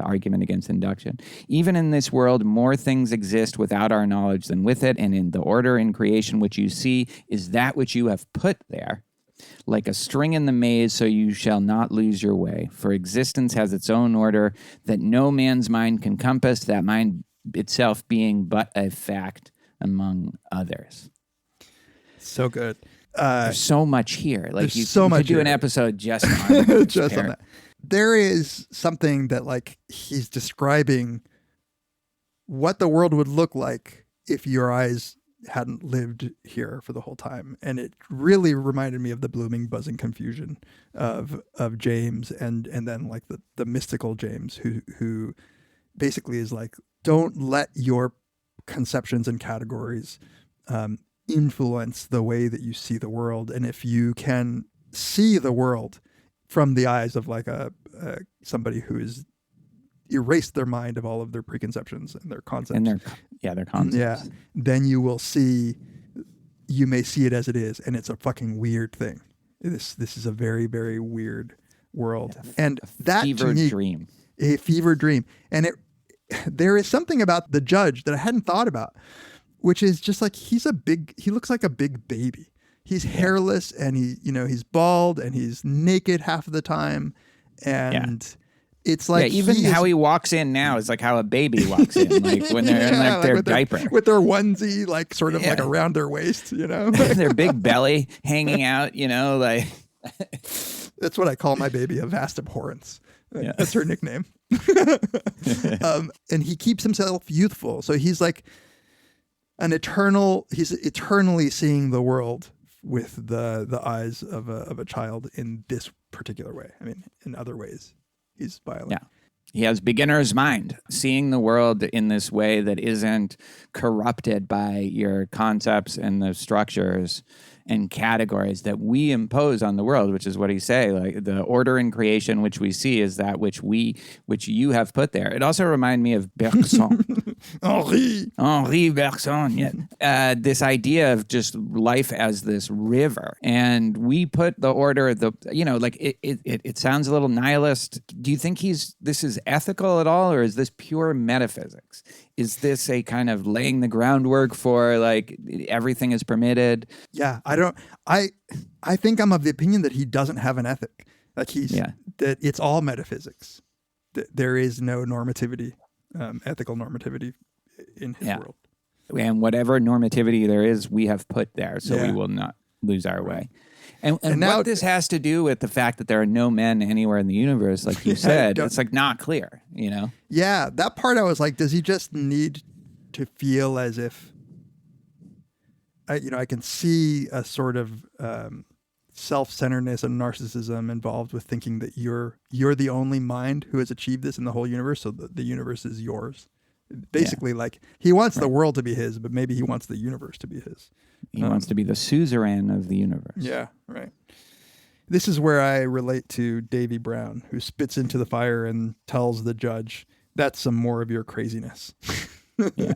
S7: argument against induction. Even in this world, more things exist without our knowledge than with it, and in the order in creation which you see is that which you have put there. Like a string in the maze, so you shall not lose your way. For existence has its own order that no man's mind can compass, that mind itself being but a fact among others.
S8: So good.
S7: There's so much here. Like you could do an episode just on
S8: just on that. There is something that like he's describing what the world would look like if your eyes hadn't lived here for the whole time, and it really reminded me of the blooming, buzzing confusion of James, and then like the mystical James, who basically is like, don't let your conceptions and categories influence the way that you see the world, and if you can see the world from the eyes of like somebody who is erased their mind of all of their preconceptions and their concepts.
S7: And their concepts.
S8: Yeah. Then you may see it as it is. And it's a fucking weird thing. This is a very, very weird world. And that to me,
S7: dream.
S8: A fever dream. And there is something about the judge that I hadn't thought about, which is just like, he looks like a big baby. He's hairless, and he's bald, and he's naked half of the time. And it's like
S7: even how he walks in now is like how a baby walks in, like when they're in like their diaper
S8: with their onesie, like sort of like around their waist,
S7: their big belly hanging out, like.
S8: That's what I call my baby, a vast abhorrence. That's her nickname. And he keeps himself youthful, so he's like he's eternally seeing the world with the eyes of a child in this particular way. I mean, in other ways, he's violent.
S7: Yeah. He has beginner's mind, seeing the world in this way that isn't corrupted by your concepts and the structures and categories that we impose on the world, which is what he's saying. Like the order in creation which we see is that which you have put there. It also reminded me of Bergson. Henri Bergson. Yeah. This idea of just life as this river, and we put the order. It sounds a little nihilist. Do you think this is ethical at all, or is this pure metaphysics? Is this a kind of laying the groundwork for like everything is permitted?
S8: Yeah, I think I'm of the opinion that he doesn't have an ethic. Like that it's all metaphysics. There is no normativity, ethical normativity in his world.
S7: And whatever normativity there is, we have put there, so
S8: Yeah.
S7: we will not lose our way. And
S8: now-
S7: what this has to do with the fact that there are no men anywhere in the universe, like you said,
S8: don't-
S7: it's like not clear, you know?
S8: Yeah, that part I was like, does he just need to feel as if, I can see a sort of self-centeredness and narcissism involved with thinking that you're the only mind who has achieved this in the whole universe, so the universe is yours. Basically, like he wants the world to be his, but maybe he wants the universe to be his.
S7: He wants to be the suzerain of the universe.
S8: Yeah, right. This is where I relate to Davy Brown, who spits into the fire and tells the judge, "That's some more of your craziness."
S7: Yeah.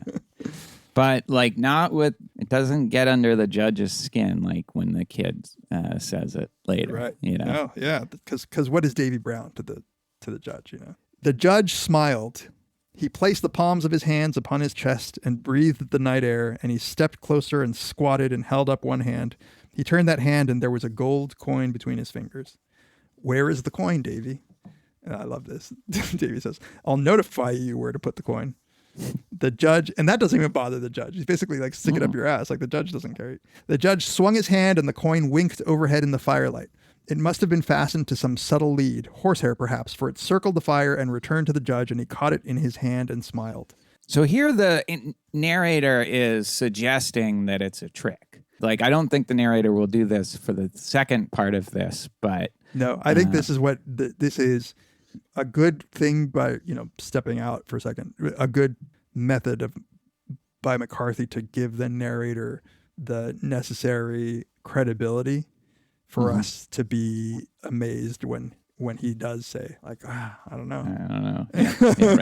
S7: But like not with, it doesn't get under the judge's skin like when the kid says it later.
S8: Right.
S7: You know?
S8: No, yeah. Because what is Davy Brown to the judge, you know? The judge smiled. He placed the palms of his hands upon his chest and breathed the night air, and he stepped closer and squatted and held up one hand. He turned that hand, and there was a gold coin between his fingers. "Where is the coin, Davy?" And I love this. Davy says, "I'll notify you where to put the coin." The judge, and that doesn't even bother the judge. He's basically like, stick it up your ass. Like the judge doesn't care. The judge swung his hand and the coin winked overhead in the firelight. It must have been fastened to some subtle lead, horsehair perhaps, for it circled the fire and returned to the judge, and he caught it in his hand and smiled.
S7: So here the narrator is suggesting that it's a trick. Like, I don't think the narrator will do this for the second part of this, but...
S8: No, I think this is what this is a good thing by, stepping out for a second, a good method by McCarthy to give the narrator the necessary credibility for us to be amazed when he does say, like, I don't know.
S7: I don't know. Yeah,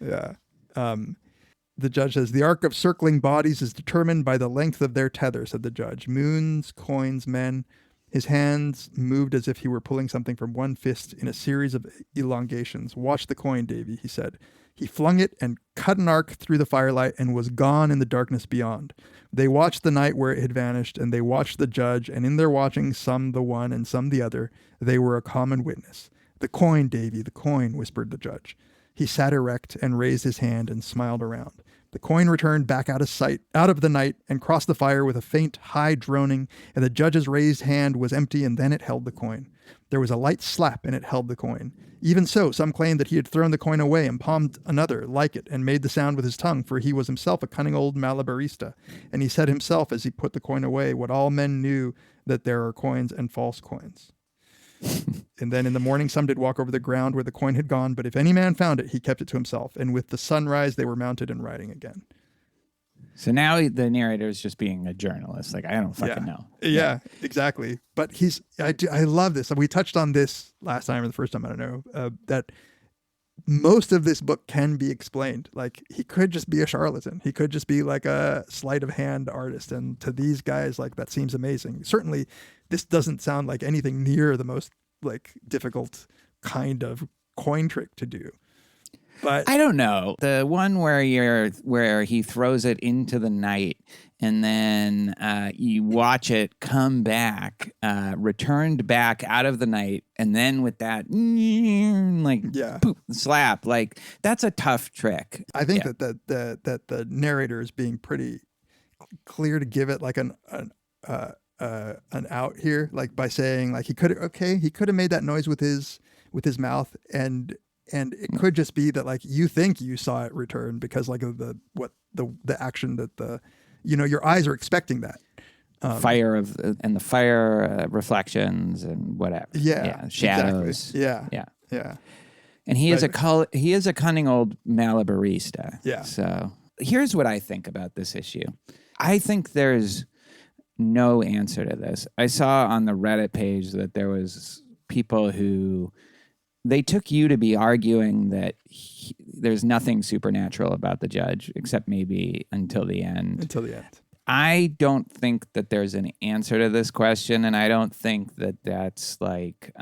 S7: right.
S8: Yeah. The judge says, "The arc of circling bodies is determined by the length of their tether," said the judge. "Moons, coins, men." His hands moved as if he were pulling something from one fist in a series of elongations. "Watch the coin, Davy," he said. He flung it and cut an arc through the firelight and was gone in the darkness beyond. They watched the night where it had vanished, and they watched the judge, and in their watching, some the one and some the other, they were a common witness. "The coin, Davy, the coin," whispered the judge. He sat erect and raised his hand and smiled around. The coin returned back out of sight, out of the night, and crossed the fire with a faint, high droning, and the judge's raised hand was empty, and then it held the coin. There was a light slap, and it held the coin. Even so, some claimed that he had thrown the coin away and palmed another like it, and made the sound with his tongue, for he was himself a cunning old malabarista. And he said himself, as he put the coin away, what all men knew, that there are coins and false coins. And then in the morning, some did walk over the ground where the coin had gone, but if any man found it, he kept it to himself. And with the sunrise, they were mounted and riding again.
S7: So now the narrator is just being a journalist. Like, I don't fucking know.
S8: Yeah, exactly. But I love this. We touched on this last time or the first time, I don't know, that most of this book can be explained. Like, he could just be a charlatan. He could just be like a sleight of hand artist. And to these guys, like, that seems amazing. Certainly, this doesn't sound like anything near the most like difficult kind of coin trick to do. But
S7: I don't know. The one where he throws it into the night and then you watch it come back, returned back out of the night, and then with that poop, slap, like that's a tough trick.
S8: I think that the narrator is being pretty clear to give it like an out here, like by saying like he could have made that noise with his mouth, and it could just be that like you think you saw it return because like of the action that your eyes are expecting that
S7: fire reflections and whatever. Shadows.
S8: Exactly. Yeah.
S7: And he is a cunning old malabarista.
S8: Yeah.
S7: So here's what I think about this issue. I think there's no answer to this. I saw on the Reddit page that there was people who they took you to be arguing that there's nothing supernatural about the judge except maybe until the end. I don't think that there's an answer to this question, and I don't think that that's like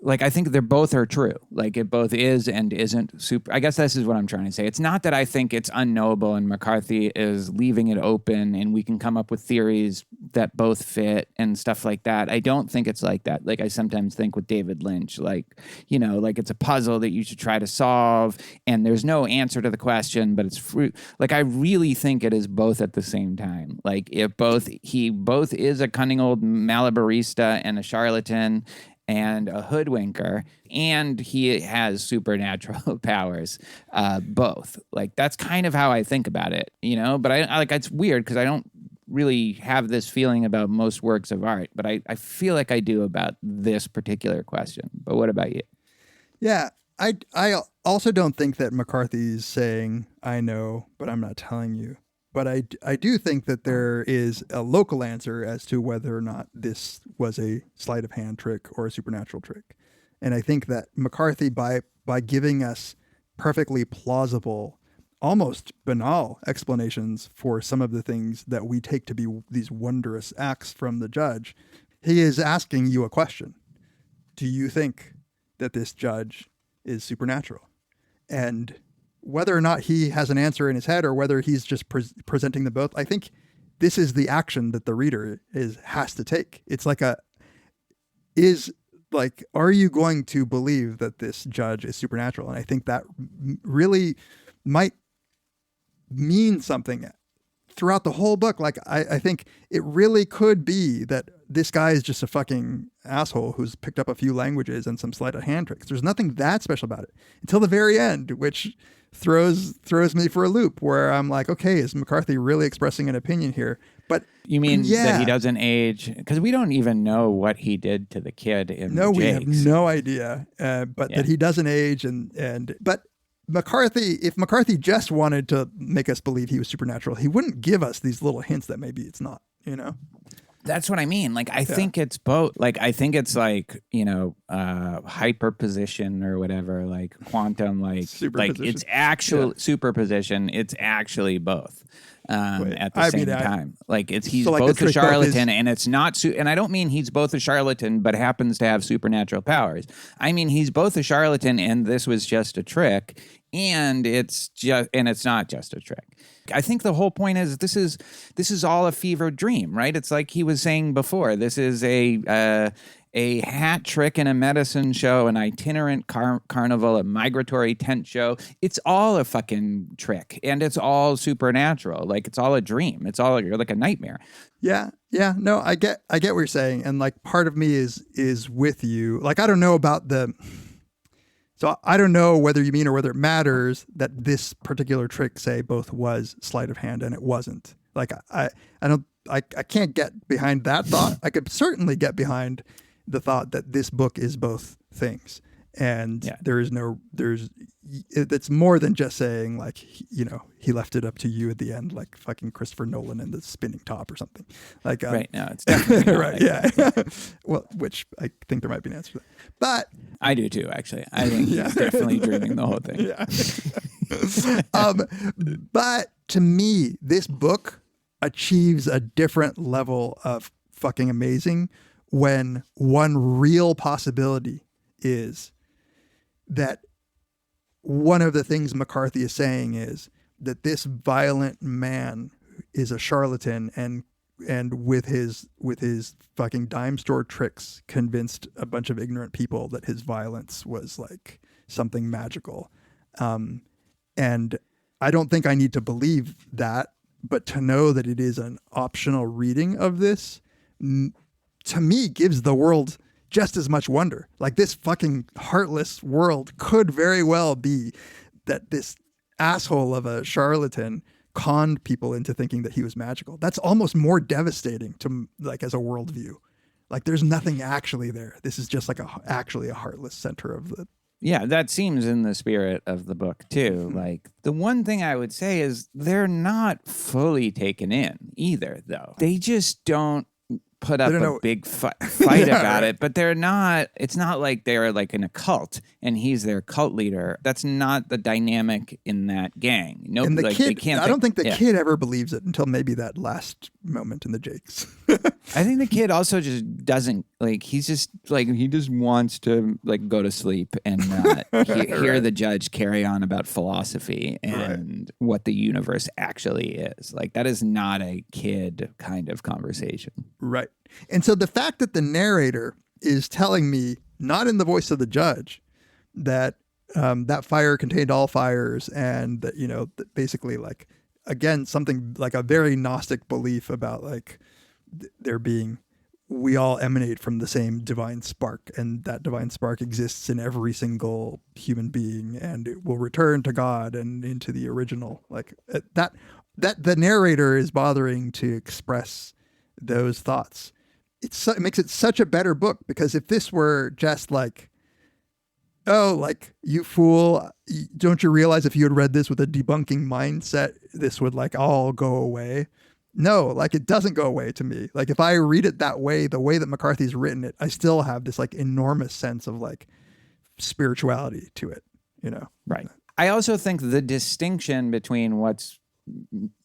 S7: Like, I think they're both are true. Like, it both is and isn't super. I guess this is what I'm trying to say. It's not that I think it's unknowable and McCarthy is leaving it open and we can come up with theories that both fit and stuff like that. I don't think it's like that. Like, I sometimes think with David Lynch, like, you know, like it's a puzzle that you should try to solve and there's no answer to the question, but it's fruit. Like, I really think it is both at the same time. Like, he both is a cunning old malabarista and a charlatan and a hoodwinker, and he has supernatural powers, both. Like, that's kind of how I think about it, you know? But I like, it's weird because I don't really have this feeling about most works of art, but I feel like I do about this particular question. But what about you?
S8: Yeah, I also don't think that McCarthy's saying, I know, but I'm not telling you. But I do think that there is a local answer as to whether or not this was a sleight of hand trick or a supernatural trick. And I think that McCarthy, by giving us perfectly plausible, almost banal explanations for some of the things that we take to be these wondrous acts from the judge, he is asking you a question. Do you think that this judge is supernatural? And whether or not he has an answer in his head or whether he's just presenting them both, I think this is the action that the reader has to take. It's like are you going to believe that this judge is supernatural? And I think that really might mean something throughout the whole book. Like, I think it really could be that this guy is just a fucking asshole who's picked up a few languages and some sleight of hand tricks. There's nothing that special about it until the very end, which throws me for a loop where I'm like, okay, is McCarthy really expressing an opinion here? But
S7: you mean that he doesn't age? Because we don't even know what he did to the kid in
S8: No, we have
S7: Jake's.
S8: no idea. That he doesn't age but McCarthy, if McCarthy just wanted to make us believe he was supernatural, he wouldn't give us these little hints that maybe it's not, you know?
S7: That's what I mean. Like, I think it's both. Like, I think it's like, you know, hyperposition or whatever, like quantum, like it's actual superposition. It's actually both at the same time. Like, he's
S8: so like
S7: both a charlatan
S8: is,
S7: and it's not, and I don't mean he's both a charlatan, but happens to have supernatural powers. I mean, he's both a charlatan and this was just a trick. And it's not just a trick. I think the whole point is this is all a fevered dream, right? It's like he was saying before. This is a hat trick in a medicine show, an itinerant carnival, a migratory tent show. It's all a fucking trick, and it's all supernatural. Like, it's all a dream. It's all like a nightmare.
S8: Yeah. No, I get what you're saying, and like part of me is with you. Like, I don't know about So I don't know whether you mean or whether it matters that this particular trick, say, both was sleight of hand and it wasn't. Like, I can't get behind that thought. I could certainly get behind the thought that this book is both things. And it's more than just saying, like, you know, he left it up to you at the end, like fucking Christopher Nolan and the spinning top or something. Like,
S7: right. No, it's definitely
S8: right. Yeah. Well, which I think there might be an answer to that. But
S7: I do too, actually. I think he's definitely dreaming the whole thing.
S8: Yeah. But to me, this book achieves a different level of fucking amazing when one real possibility is that one of the things McCarthy is saying is that this violent man is a charlatan and with his fucking dime store tricks convinced a bunch of ignorant people that his violence was like something magical. And I don't think I need to believe that, but to know that it is an optional reading of this, to me, gives the world just as much wonder. Like, this fucking heartless world could very well be that this asshole of a charlatan conned people into thinking that he was magical. That's almost more devastating to, like, as a worldview. Like, there's nothing actually there. This is just like actually a heartless center of the.
S7: Yeah, that seems in the spirit of the book too.
S8: Mm-hmm.
S7: Like, the one thing I would say is they're not fully taken in either, though. They just don't put up a big fight about it, but it's not like they're like in a cult and he's their cult leader. That's not the dynamic in that gang.
S8: And the kid, I don't think the kid ever believes it until maybe that last moment in the Jakes.
S7: I think the kid also just doesn't like. He's just like he just wants to like go to sleep and hear the judge carry on about philosophy and what the universe actually is. Like that is not a kid kind of conversation,
S8: Right. And so the fact that the narrator is telling me, not in the voice of the judge, that that fire contained all fires, and that that basically like again something like a very Gnostic belief about like there being, we all emanate from the same divine spark, and that divine spark exists in every single human being, and it will return to God and into the original. Like that the narrator is bothering to express those thoughts. It makes it such a better book, because if this were just like, oh, like, you fool, don't you realize if you had read this with a debunking mindset, this would like all go away? No, like it doesn't go away to me. Like if I read it that way, the way that McCarthy's written it, I still have this like enormous sense of like spirituality to it, Right.
S7: I also think the distinction between what's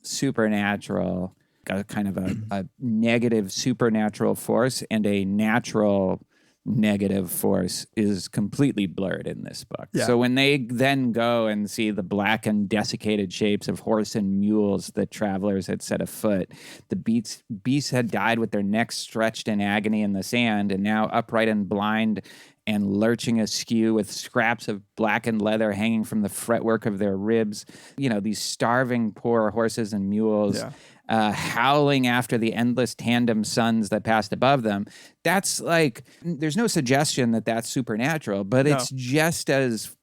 S7: supernatural, a kind of a negative supernatural force, and a natural negative force is completely blurred in this book.
S8: Yeah.
S7: So when they then go and see the black and desiccated shapes of horse and mules that travelers had set afoot, the beasts had died with their necks stretched in agony in the sand, and now upright and blind and lurching askew with scraps of blackened leather hanging from the fretwork of their ribs. These starving poor horses and mules.
S8: Yeah.
S7: Howling after the endless tandem suns that passed above them. That's like, there's no suggestion that that's supernatural, but it's just as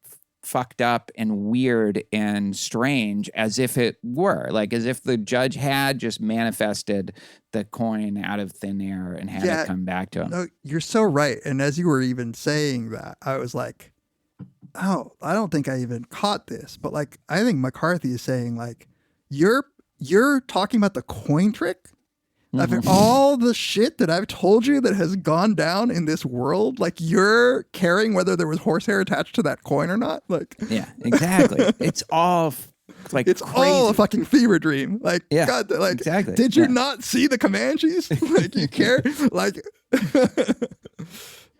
S7: fucked up and weird and strange as if it were. Like as if the judge had just manifested the coin out of thin air and had it come back to him.
S8: No, you're so right. And as you were even saying that, I was like, oh, I don't think I even caught this. But like, I think McCarthy is saying like, you're talking about the coin trick? After all the shit that I've told you that has gone down in this world, like you're caring whether there was horsehair attached to that coin or not? Like,
S7: yeah, exactly. It's all like
S8: it's
S7: crazy.
S8: all a fucking fever dream. Like,
S7: yeah,
S8: God, like,
S7: exactly.
S8: Did you not see the Comanches? Like, you care? Like,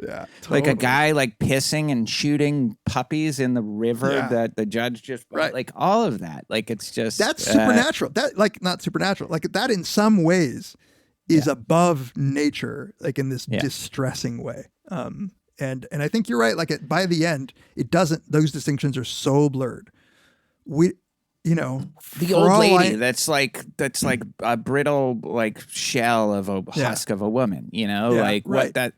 S8: yeah, totally.
S7: Like a guy like pissing and shooting puppies in the river that the judge just like all of that. Like it's just
S8: that's supernatural. That like not supernatural. Like that in some ways is above nature. Like in this distressing way. And I think you're right. Like by the end, it doesn't. Those distinctions are so blurred.
S7: The old lady that's like a brittle like shell of a husk of a woman. Like what that.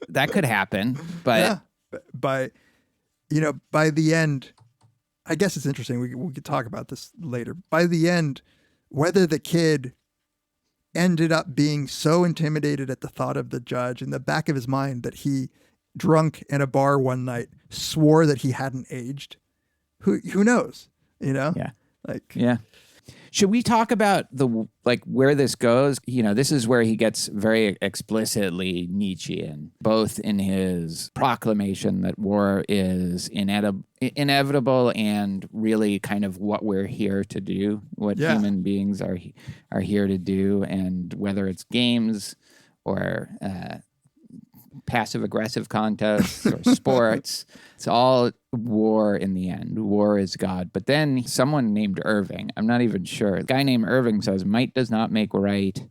S7: That could happen, but
S8: by the end, I guess it's interesting. We could talk about this later. By the end, whether the kid ended up being so intimidated at the thought of the judge in the back of his mind that he, drunk in a bar one night, swore that he hadn't aged. Who knows?
S7: Yeah. Should we talk about where this goes? This is where he gets very explicitly Nietzschean, both in his proclamation that war is inevitable and really kind of what we're here to do, what human beings are here to do, and whether it's games or passive-aggressive contests or sports. It's all war in the end. War is God. But then someone named Irving, I'm not even sure, a guy named Irving says, might does not make right.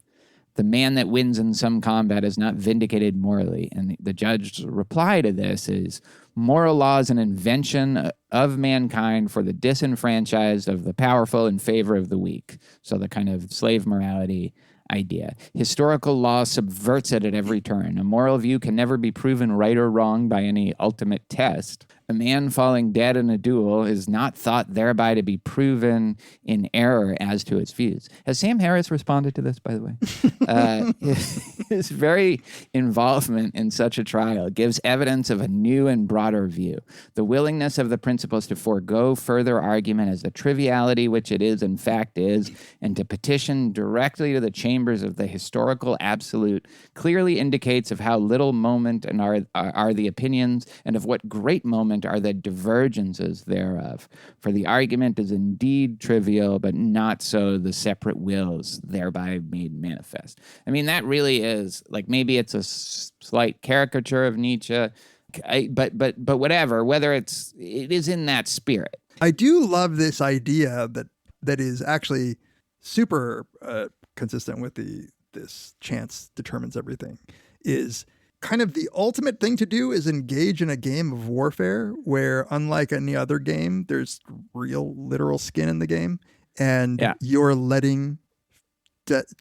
S7: The man that wins in some combat is not vindicated morally. And the judge's reply to this is, moral law is an invention of mankind for the disenfranchised of the powerful in favor of the weak. So the kind of slave morality idea. Historical law subverts it at every turn. A moral view can never be proven right or wrong by any ultimate test. A man falling dead in a duel is not thought thereby to be proven in error as to its views. Has Sam Harris responded to this, by the way? His very involvement in such a trial gives evidence of a new and broader view. The willingness of the principals to forego further argument as the triviality which it is in fact is, and to petition directly to the chambers of the historical absolute clearly indicates of how little moment and are the opinions, and of what great moment argument are the divergences thereof. For the argument is indeed trivial, but not so the separate wills thereby made manifest. I mean, that really is, like, maybe it's a slight caricature of Nietzsche, but whatever, whether it is in that spirit.
S8: I do love this idea that is actually super consistent with this chance determines everything, is kind of the ultimate thing to do is engage in a game of warfare where, unlike any other game, there's real literal skin in the game, and you're letting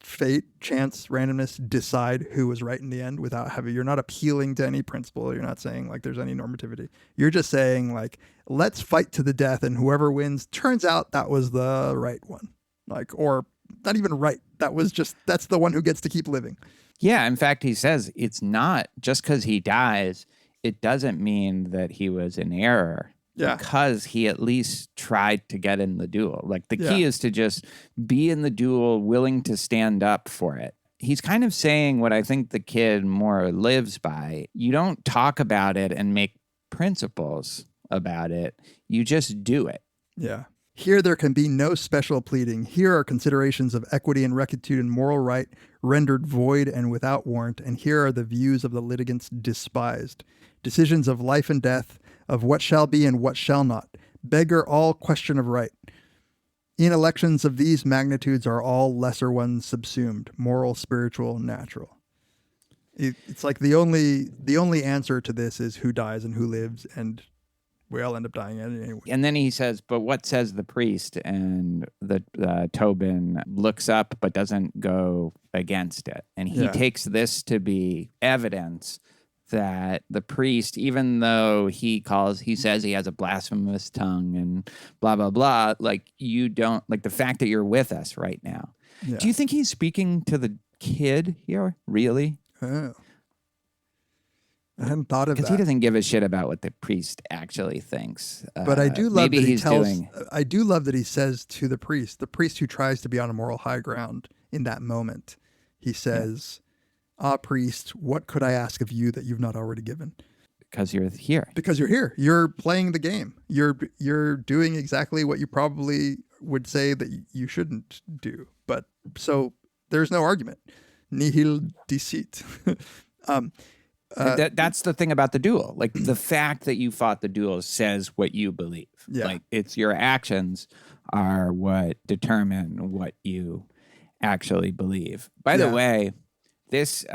S8: fate, chance, randomness decide who was right in the end without you're not appealing to any principle. You're not saying like there's any normativity. You're just saying like, let's fight to the death, and whoever wins turns out that was the right one. Like, or not even right. That's the one who gets to keep living.
S7: Yeah, in fact, he says it's not just because he dies, it doesn't mean that he was in error.
S8: Yeah.
S7: Because he at least tried to get in the duel. Like, the key is to just be in the duel, willing to stand up for it. He's kind of saying what I think the kid more lives by. You don't talk about it and make principles about it. You just do it.
S8: Yeah. Here there can be no special pleading. Here are considerations of equity and rectitude and moral right rendered void and without warrant. And here are the views of the litigants despised. Decisions of life and death, of what shall be and what shall not, beggar all question of right. In elections of these magnitudes are all lesser ones subsumed, moral, spiritual, natural. It's like the only answer to this is who dies and who lives, and we all end up dying anyway.
S7: And then he says, but what says the priest? And the Tobin looks up but doesn't go against it. And he takes this to be evidence that the priest, even though he says he has a blasphemous tongue and blah, blah, blah, like, you don't, like, the fact that you're with us right now. Yeah. Do you think he's speaking to the kid here, really?
S8: Oh. I hadn't thought of that.
S7: Because he doesn't give a shit about what the priest actually thinks.
S8: But I do love I do love that he says to the priest who tries to be on a moral high ground in that moment, he says, priest, what could I ask of you that you've not already given?
S7: Because you're here.
S8: Because you're here. You're playing the game. You're doing exactly what you probably would say that you shouldn't do. But so there's no argument. Nihil deceit.
S7: That's the thing about the duel. Like, the fact that you fought the duel says what you believe.
S8: Yeah.
S7: Like, it's your actions are what determine what you actually believe. By the way, this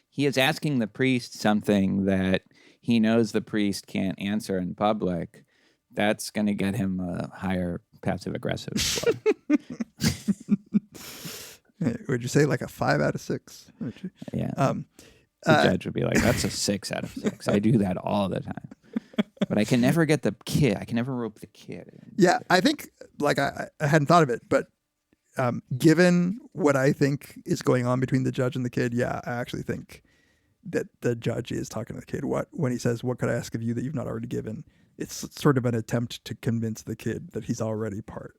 S7: he is asking the priest something that he knows the priest can't answer in public. That's going to get him a higher passive aggressive score.
S8: Would you say like a 5 out of 6?
S7: Yeah. The judge would be like, that's a 6 out of 6. I do that all the time. But I can never get the kid. I can never rope the kid.
S8: Yeah, I think, like, I hadn't thought of it, but given what I think is going on between the judge and the kid, I actually think that the judge is talking to the kid. When he says, what could I ask of you that you've not already given? It's sort of an attempt to convince the kid that he's already part.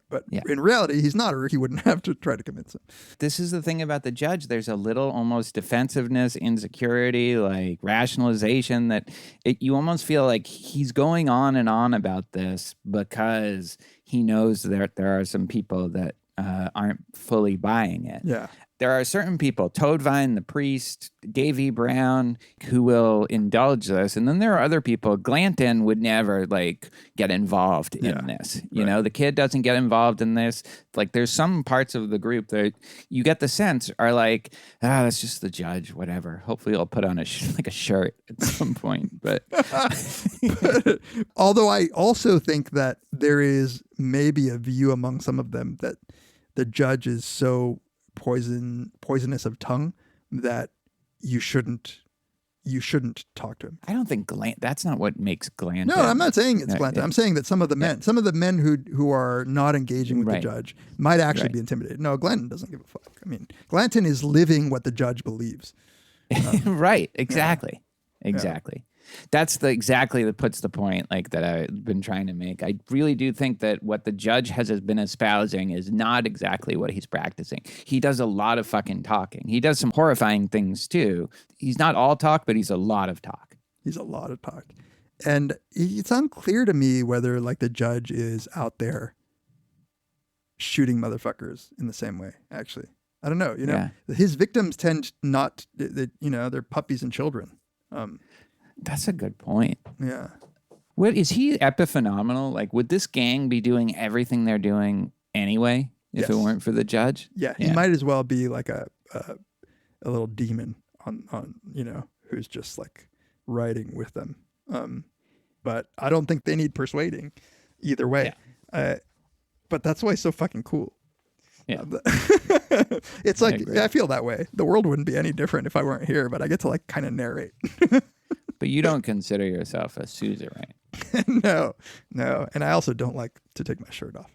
S8: But in reality, he's not, or he wouldn't have to try to convince him.
S7: This is the thing about the judge. There's a little almost defensiveness, insecurity, like rationalization that you almost feel like he's going on and on about this because he knows that there are some people that aren't fully buying it.
S8: Yeah.
S7: There are certain people, Toadvine, the priest, Davy Brown, who will indulge this. And then there are other people. Glanton would never, like, get involved in this. You know, the kid doesn't get involved in this. Like, there's some parts of the group that you get the sense are like, that's just the judge, whatever. Hopefully he'll put on a shirt at some point. But
S8: although I also think that there is maybe a view among some of them that the judge is so poisonous of tongue that you shouldn't talk to him.
S7: I don't think that's not what makes Glanton.
S8: No, I'm not saying it's Glanton. I'm saying that some of the men who are not engaging with the judge might actually be intimidated. No, Glanton doesn't give a fuck. I mean, Glanton is living what the judge believes.
S7: Right. Exactly. Yeah. Exactly. That's that puts the point like that I've been trying to make. I really do think that what the judge has been espousing is not exactly what he's practicing. He does a lot of fucking talking. He does some horrifying things too. He's not all talk, but he's a lot of talk.
S8: He's a lot of talk. And it's unclear to me whether like the judge is out there shooting motherfuckers in the same way, actually. I don't know. His victims tend not, they're puppies and children.
S7: That's a good point.
S8: Yeah.
S7: What is he epiphenomenal? Like, would this gang be doing everything they're doing anyway if it weren't for the judge?
S8: Yeah. He might as well be like a little demon on who's just like riding with them. But I don't think they need persuading either way. Yeah. But that's why it's so fucking cool.
S7: Yeah.
S8: It's like, I feel that way. The world wouldn't be any different if I weren't here, but I get to like kind of narrate.
S7: But you don't consider yourself a suzerain.
S8: No. And I also don't like to take my shirt off.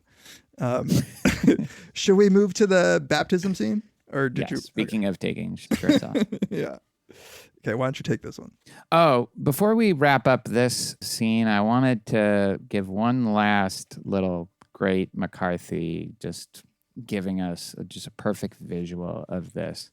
S8: Should we move to the baptism scene? Or did you?
S7: Speaking of taking shirts off.
S8: Yeah. Okay, why don't you take this one?
S7: Oh, before we wrap up this scene, I wanted to give one last little great McCarthy just giving us just a perfect visual of this.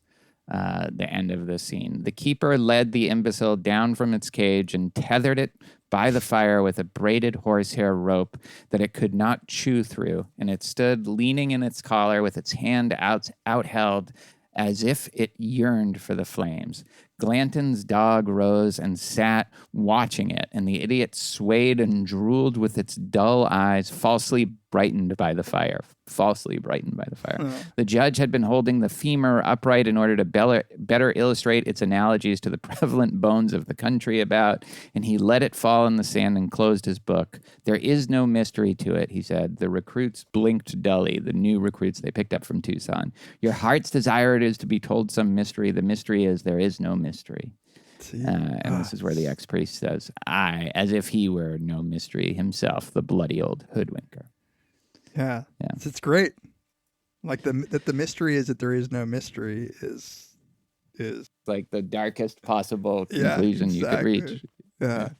S7: The end of the scene. The keeper led the imbecile down from its cage and tethered it by the fire with a braided horsehair rope that it could not chew through, and it stood leaning in its collar with its hand outheld as if it yearned for the flames. Glanton's dog rose and sat watching it, and the idiot swayed and drooled with its dull eyes falsely brightened by the fire. The judge had been holding the femur upright in order to better illustrate its analogies to the prevalent bones of the country about, and he let it fall in the sand and closed his book. There is no mystery to it, he said. The recruits blinked dully, the new recruits they picked up from Tucson. Your heart's desire it is to be told some mystery. The mystery is there is no mystery. And this is where the ex-priest says, I, as if he were no mystery himself, the bloody old hoodwinker.
S8: Yeah. It's great. Like the mystery is that there is no mystery is
S7: like the darkest possible conclusion you could reach.
S8: Yeah.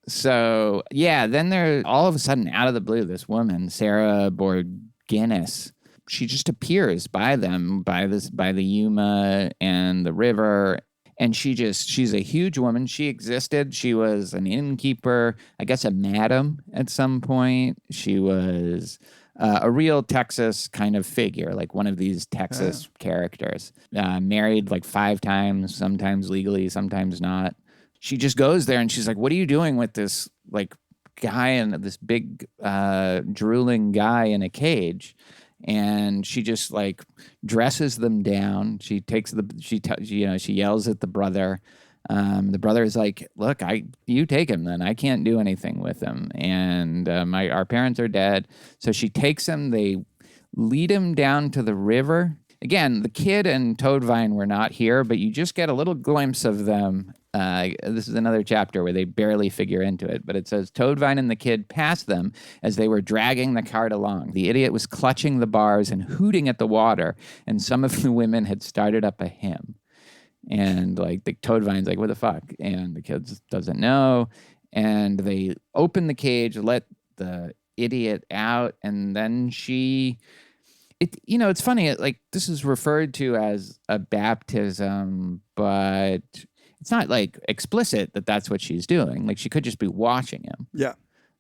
S7: So then there all of a sudden out of the blue, this woman, Sarah Borginis, she just appears by them, by the Yuma and the river. And she's a huge woman. She existed. She was an innkeeper, I guess a madam at some point. She was a real Texas kind of figure, like one of these Texas characters. Married like 5 times, sometimes legally, sometimes not. She just goes there and she's like, what are you doing with this like guy and this big drooling guy in a cage? And she just like dresses them down. She yells at the brother. The brother is like, look, you take him then. I can't do anything with him. And our parents are dead. So she takes him. They lead him down to the river. Again, the kid and Toadvine were not here, but you just get a little glimpse of them. This is another chapter where they barely figure into it, but it says Toadvine and the kid passed them as they were dragging the cart along. The idiot was clutching the bars and hooting at the water, and some of the women had started up a hymn. And like the Toadvine's like, what the fuck? And the kid doesn't know. And they open the cage, let the idiot out, and then it's funny, like this is referred to as a baptism, but it's not like explicit that that's what she's doing. Like she could just be watching him. Yeah.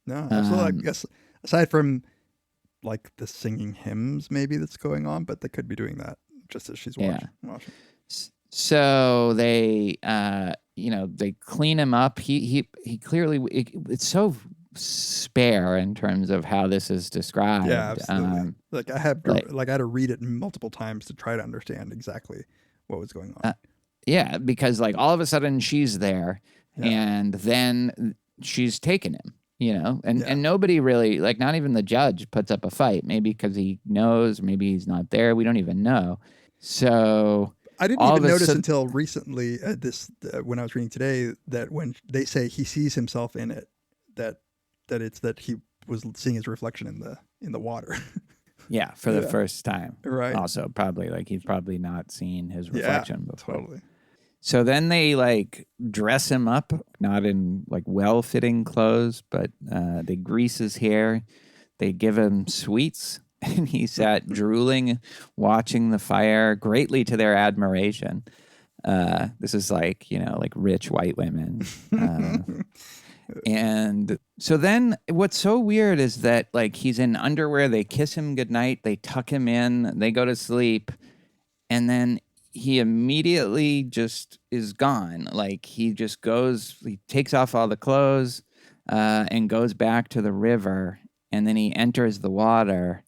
S8: No, absolutely. I guess aside from like the singing hymns maybe that's going on, but they could be doing that just as she's watching.
S7: So they, they clean him up. He clearly, it's so spare in terms of how this is described.
S8: Yeah, absolutely. I had to read it multiple times to try to understand exactly what was going on.
S7: Because like all of a sudden she's there, and then she's taken him, and nobody really, like not even the judge puts up a fight. Maybe because he knows, maybe he's not there. We don't even know. So
S8: I didn't even notice until recently when I was reading today that when they say he sees himself in it, that it's that he was seeing his reflection in the water.
S7: Yeah, for the first time.
S8: Right.
S7: Also, probably like he's probably not seen his reflection before.
S8: Totally.
S7: So then they like dress him up, not in like well-fitting clothes, but they grease his hair. They give him sweets, and he sat drooling, watching the fire, greatly to their admiration. This is like, like rich white women. And so then what's so weird is that like he's in underwear, they kiss him goodnight, they tuck him in, they go to sleep, and then he immediately just is gone. Like he takes off all the clothes and goes back to the river, and then he enters the water,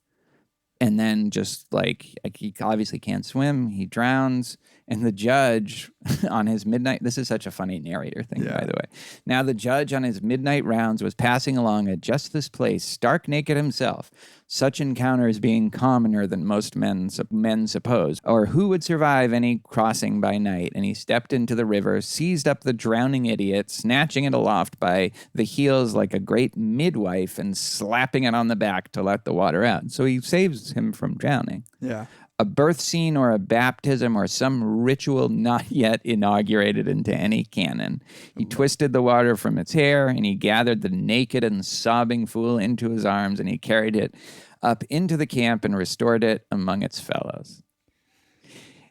S7: and then just like he obviously can't swim, he drowns. And the judge on his midnight, this is such a funny narrator thing, by the way. Now the judge on his midnight rounds was passing along at just this place, stark naked himself. Such encounters being commoner than most men suppose. Or who would survive any crossing by night? And he stepped into the river, seized up the drowning idiot, snatching it aloft by the heels like a great midwife and slapping it on the back to let the water out. So he saves him from drowning.
S8: Yeah.
S7: A birth scene or a baptism or some ritual not yet inaugurated into any canon. He twisted the water from its hair, and he gathered the naked and sobbing fool into his arms, and he carried it up into the camp and restored it among its fellows.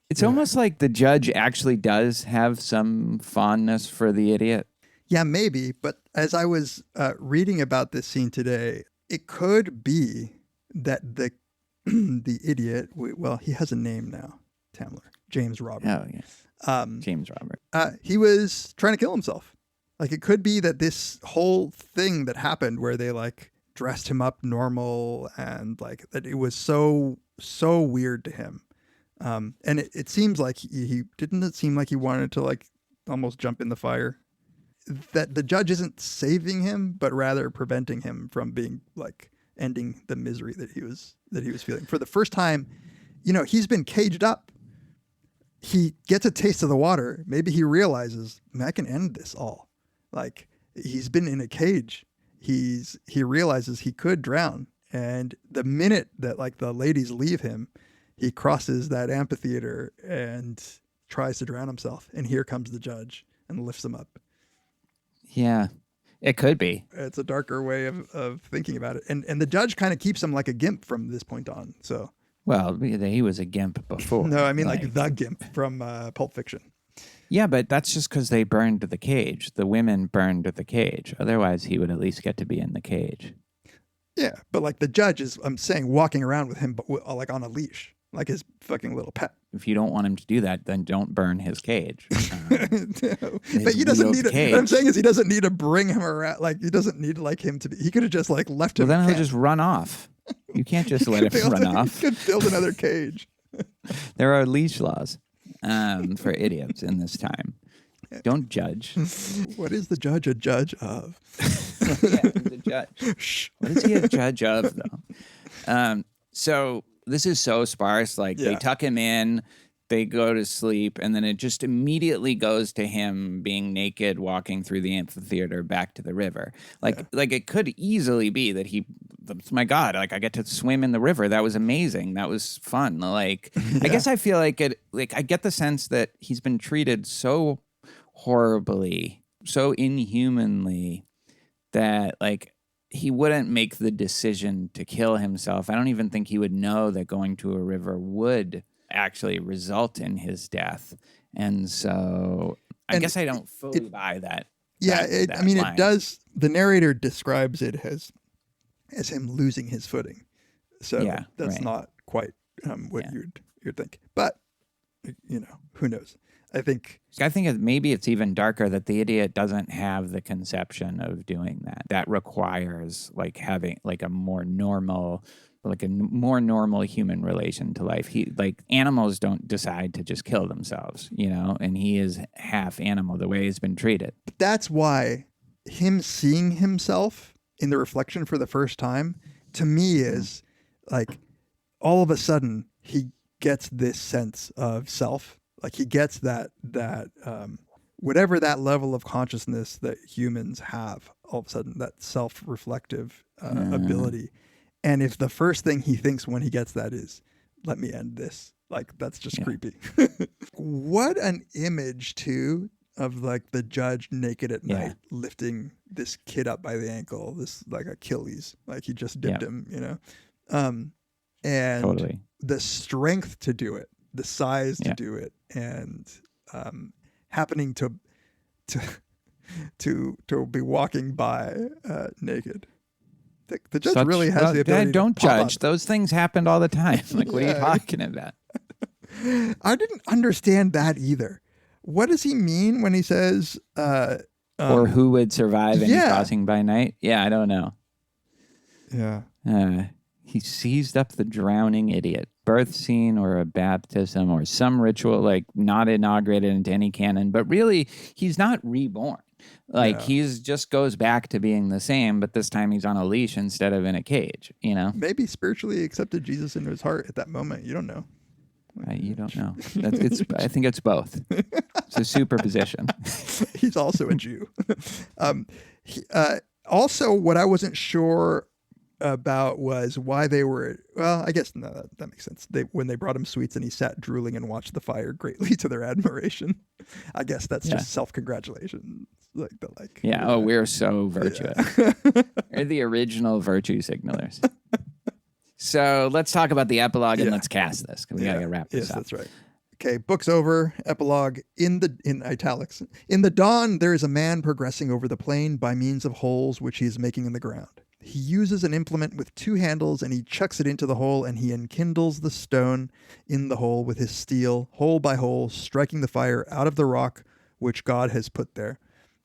S7: It's almost like the judge actually does have some fondness for the idiot.
S8: Yeah, maybe. But as I was reading about this scene today, it could be that the idiot, well, he has a name now, Tamler, James Robert.
S7: Oh, yeah. James Robert.
S8: He was trying to kill himself. Like, it could be that this whole thing that happened where they, like, dressed him up normal and, like, that it was so weird to him. And it seems like he didn't it seem like he wanted to, like, almost jump in the fire? That the judge isn't saving him, but rather preventing him from being, like, ending the misery that he was feeling. For the first time, he's been caged up. He gets a taste of the water. Maybe he realizes, I can end this all. Like, he's been in a cage. He realizes he could drown. And the minute that, like, the ladies leave him, he crosses that amphitheater and tries to drown himself. And here comes the judge and lifts him up.
S7: Yeah. It could be.
S8: It's a darker way of thinking about it. And the judge kind of keeps him like a gimp from this point on. So,
S7: well, he was a gimp before.
S8: No, I mean like the gimp from Pulp Fiction.
S7: Yeah, but that's just because they burned the cage. The women burned the cage. Otherwise, he would at least get to be in the cage.
S8: Yeah, but like the judge is, I'm saying, walking around with him, but like on a leash, like his fucking little pet.
S7: If you don't want him to do that, then don't burn his cage.
S8: No, but he doesn't need it. What I'm saying is he doesn't need to bring him around. Like, he doesn't need like him to be. He could have just like left him.
S7: Well, then he'll just run off. You can't just let him run off.
S8: He could build another cage.
S7: There are leash laws for idiots in this time. Don't judge.
S8: What is the judge a judge of?
S7: Yeah, he's a judge. What is he a judge of, though? So this is so sparse. Like, they tuck him in, they go to sleep, and then it just immediately goes to him being naked, walking through the amphitheater back to the river. Like it could easily be that my God, like, I get to swim in the river. That was amazing. That was fun. Like, I guess I feel like I get the sense that he's been treated so horribly, so inhumanly, that, like, he wouldn't make the decision to kill himself. I don't even think he would know that going to a river would actually result in his death. And so I guess I don't fully buy that.
S8: Yeah,
S7: that
S8: I mean,
S7: line.
S8: it does. The narrator describes it as him losing his footing. So that's not quite what you'd think. But, who knows? I think
S7: maybe it's even darker that the idiot doesn't have the conception of doing that. That requires like having like a more normal human relation to life. Animals don't decide to just kill themselves, and he is half animal the way he's been treated.
S8: That's why him seeing himself in the reflection for the first time, to me, is like all of a sudden he gets this sense of self. Like, he gets that whatever that level of consciousness that humans have, all of a sudden, that self-reflective ability. And if the first thing he thinks when he gets that is, let me end this, like, that's just creepy. What an image, too, of like the judge naked at night, lifting this kid up by the ankle, this like Achilles, like he just dipped him, and
S7: totally.
S8: The strength to do it, the size to do it, and happening to to be walking by naked. The judge really has the ability.
S7: Don't
S8: to pop
S7: judge.
S8: up.
S7: Those things happened all the time. Like, what are you talking about?
S8: I didn't understand that either. What does he mean when he says,
S7: or who would survive any
S8: yeah.
S7: crossing by night? Yeah, I don't know.
S8: Yeah.
S7: He seized up the drowning idiot. Birth scene or a baptism or some ritual, like not inaugurated into any canon. But really, he's not reborn. Like, he's just goes back to being the same, but this time he's on a leash instead of in a cage, you know?
S8: Maybe spiritually accepted Jesus into his heart at that moment. You don't know.
S7: You don't know. I think it's both. It's a superposition.
S8: He's also a Jew. Also, what I wasn't sure about was why they were, well, I guess no, that makes sense. When they brought him sweets and he sat drooling and watched the fire greatly to their admiration. I guess that's just self-congratulations.
S7: Yeah. Oh, we're so virtuous. We're the original virtue signalers. So let's talk about the epilogue and let's cast this, because we gotta wrap this up.
S8: Yes, that's right. Okay, book's over. Epilogue in italics. In the dawn, there is a man progressing over the plain by means of holes which he is making in the ground. He uses an implement with 2 handles, and he chucks it into the hole, and he enkindles the stone in the hole with his steel, hole by hole, striking the fire out of the rock which God has put there.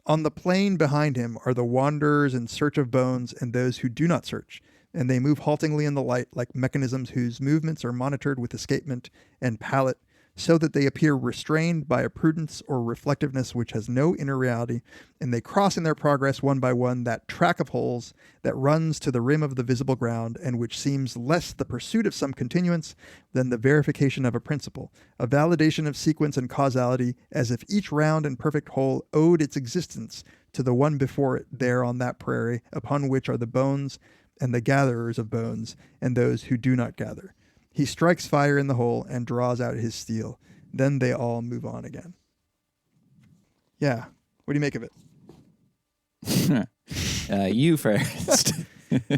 S8: On the plain behind him are the wanderers in search of bones and those who do not search, and they move haltingly in the light like mechanisms whose movements are monitored with escapement and palate, so that they appear restrained by a prudence or reflectiveness which has no inner reality, and they cross in their progress one by one that track of holes that runs to the rim of the visible ground, and which seems less the pursuit of some continuance than the verification of a principle, a validation of sequence and causality, as if each round and perfect hole owed its existence to the one before it there on that prairie, upon which are the bones and the gatherers of bones, and those who do not gather. He strikes fire in the hole and draws out his steel. Then they all move on again. Yeah. What do you make of it?
S7: You first.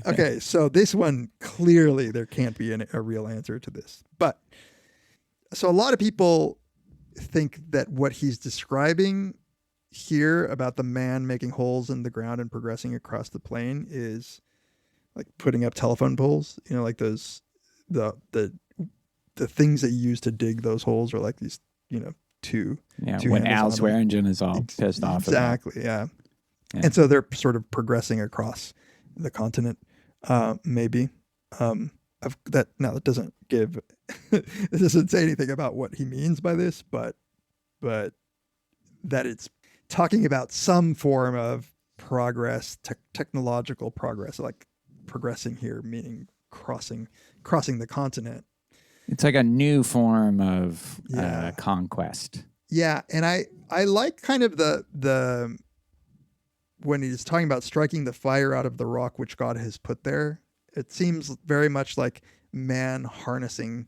S8: Okay, so this one, clearly there can't be a real answer to this. But, so a lot of people think that what he's describing here about the man making holes in the ground and progressing across the plain is like putting up telephone poles, you know, like those... The things that you use to dig those holes are like these, you know, two
S7: when Al Swearingen is all pissed off.
S8: Exactly, yeah. And so they're sort of progressing across the continent, maybe. That doesn't give, it doesn't say anything about what he means by this, but that it's talking about some form of progress, technological progress, like progressing here, meaning crossing the continent.
S7: It's like a new form of conquest.
S8: Yeah, and I like kind of the when he's talking about striking the fire out of the rock which God has put there. It seems very much like man harnessing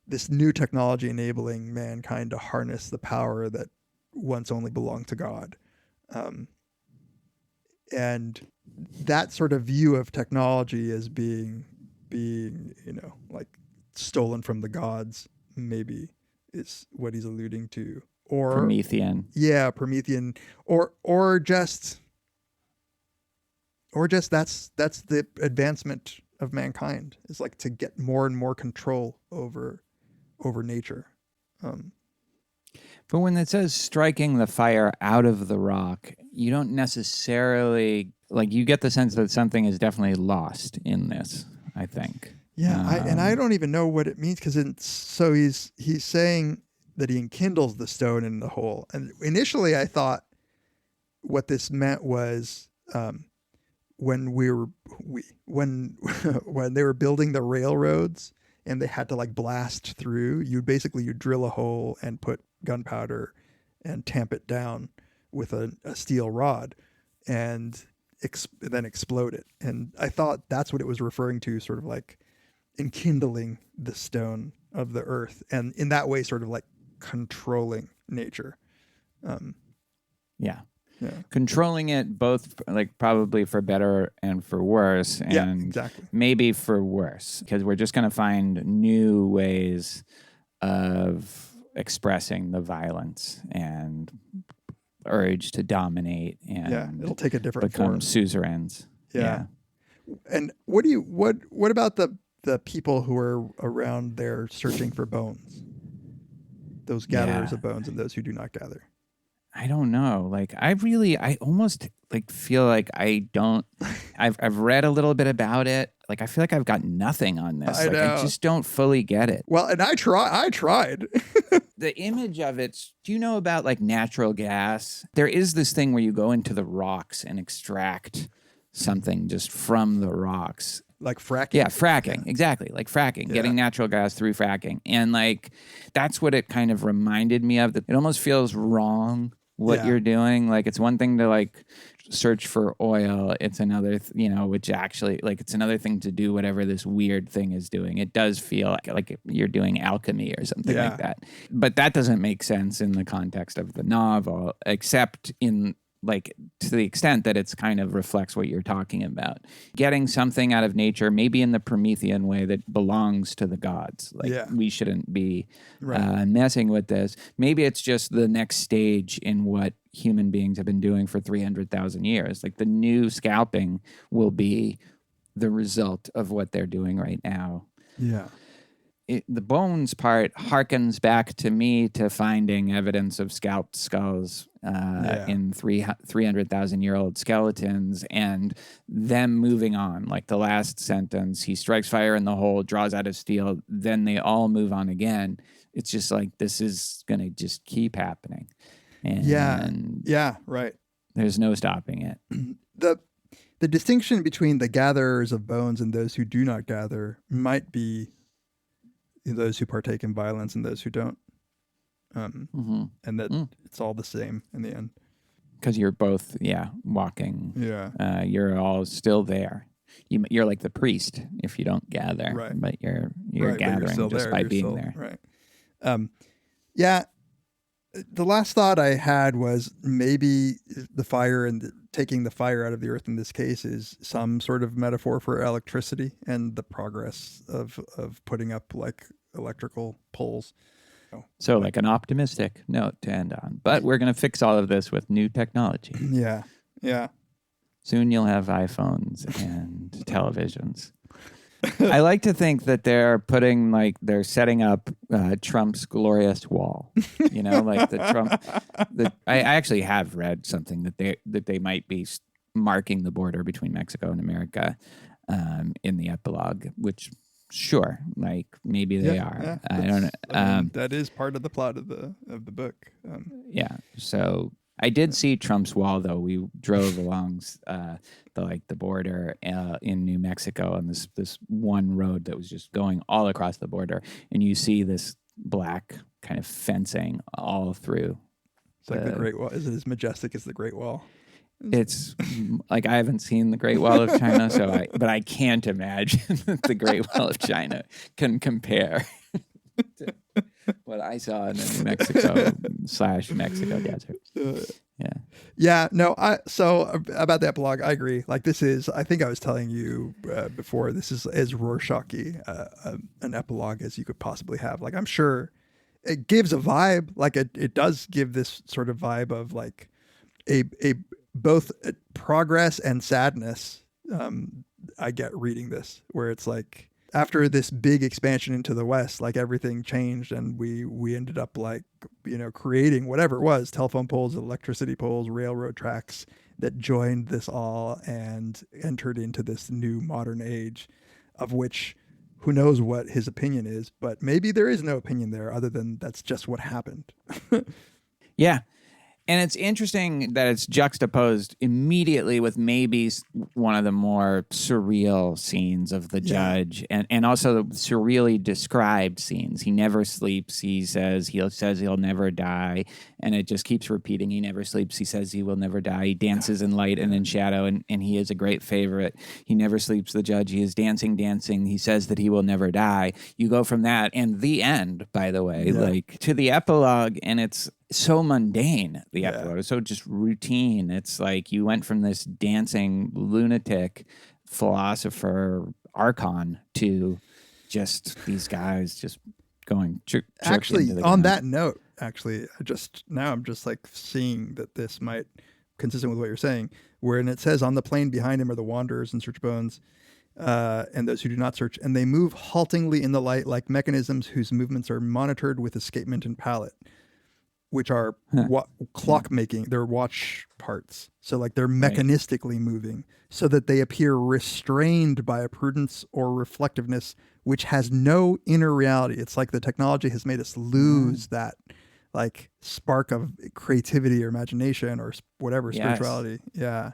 S8: this new technology, enabling mankind to harness the power that once only belonged to God. And that sort of view of technology as being, you know, like stolen from the gods, maybe is what he's alluding to. Or
S7: Promethean.
S8: Yeah, Promethean. Or just that's the advancement of mankind, is like to get more and more control over nature.
S7: But when it says striking the fire out of the rock, you don't necessarily, like, you get the sense that something is definitely lost in this, I think.
S8: Yeah, I don't even know what it means, because so he's saying that he enkindles the stone in the hole. And initially I thought what this meant was when they were building the railroads and they had to like blast through, you drill a hole and put gunpowder and tamp it down with a steel rod and then explode it. And I thought that's what it was referring to, sort of like enkindling the stone of the earth, and in that way sort of like controlling nature.
S7: Yeah. Controlling it both, like, probably for better and for worse, and
S8: exactly.
S7: Maybe for worse, because we're just going to find new ways of expressing the violence and urge to dominate and
S8: it'll take a different
S7: become
S8: form.
S7: suzerains.
S8: Yeah. And what about the people who are around there searching for bones? Those gatherers of bones and those who do not gather.
S7: I don't know. Like, I almost like feel like I don't. I've read a little bit about it. Like, I feel like I've got nothing on this. I just don't fully get it.
S8: Well, and I tried.
S7: The image of it. Do you know about like natural gas? There is this thing where you go into the rocks and extract something just from the rocks.
S8: Like fracking?
S7: Yeah, fracking. Yeah. Exactly. Like fracking, getting natural gas through fracking. And like, that's what it kind of reminded me of. That it almost feels wrong what you're doing. Like, it's one thing to like search for oil. It's another, which actually, like, it's another thing to do whatever this weird thing is doing. It does feel like you're doing alchemy or something like that. But that doesn't make sense in the context of the novel, except in like to the extent that it's kind of reflects what you're talking about. Getting something out of nature, maybe in the Promethean way that belongs to the gods. Like we shouldn't be messing with this. Maybe it's just the next stage in what human beings have been doing for 300,000 years. Like the new scalping will be the result of what they're doing right now.
S8: Yeah.
S7: The bones part harkens back to me to finding evidence of scalped skulls in 300,000-year-old skeletons and them moving on. Like the last sentence, he strikes fire in the hole, draws out of steel, then they all move on again. It's just like, this is going to just keep happening. And
S8: right.
S7: There's no stopping it.
S8: The distinction between the gatherers of bones and those who do not gather might be those who partake in violence and those who don't. And that it's all the same in the end.
S7: Because you're both, walking.
S8: Yeah.
S7: You're all still there. You're like the priest if you don't gather.
S8: Right.
S7: But you're gathering just by being there.
S8: Right. The last thought I had was maybe the fire and taking the fire out of the earth in this case is some sort of metaphor for electricity and the progress of putting up like electrical poles.
S7: So like an optimistic note to end on. But we're going to fix all of this with new technology.
S8: Yeah.
S7: Soon you'll have iPhones and televisions. I like to think that they're setting up Trump's glorious wall. Like the Trump. I actually have read something that they might be marking the border between Mexico and America in the epilogue, which sure, like maybe they are.
S8: Yeah,
S7: I don't know.
S8: That is part of the plot of the book.
S7: So I did see Trump's wall, though. We drove along the border in New Mexico on this one road that was just going all across the border, and you see this black kind of fencing all through.
S8: It's like the Great Wall. Is it as majestic as the Great Wall?
S7: It's like I haven't seen the Great Wall of China, but I can't imagine that the Great Wall of China can compare to what I saw in the New Mexico/Mexico desert.
S8: So about the epilogue, I agree. Like I think I was telling you before, this is as Rorschach-y an epilogue as you could possibly have. Like I'm sure it gives a vibe, like it does give this sort of vibe of like a both progress and sadness. I get reading this where it's like, after this big expansion into the West, like everything changed and we ended up like, creating whatever it was, telephone poles, electricity poles, railroad tracks that joined this all and entered into this new modern age of which who knows what his opinion is, but maybe there is no opinion there other than that's just what happened.
S7: Yeah. And it's interesting that it's juxtaposed immediately with maybe one of the more surreal scenes of the judge, and also the surreally described scenes. He never sleeps. He says he'll never die, and it just keeps repeating. He never sleeps. He says he will never die. He dances in light and in shadow, and he is a great favorite. He never sleeps. The judge. He is dancing. He says that he will never die. You go from that and the end, by the way, like to the epilogue, and it's so mundane. The epilogue is so just routine. It's like you went from this dancing lunatic philosopher archon to just these guys just going.
S8: Actually, on that note, actually. I'm just like seeing that this might, consistent with what you're saying, where it says on the plain behind him are the wanderers and search bones, and those who do not search, and they move haltingly in the light like mechanisms whose movements are monitored with escapement and palate, which are clock making. They're watch parts. So like they're mechanistically moving so that they appear restrained by a prudence or reflectiveness which has no inner reality. It's like the technology has made us lose that like spark of creativity or imagination or whatever, spirituality. Yeah.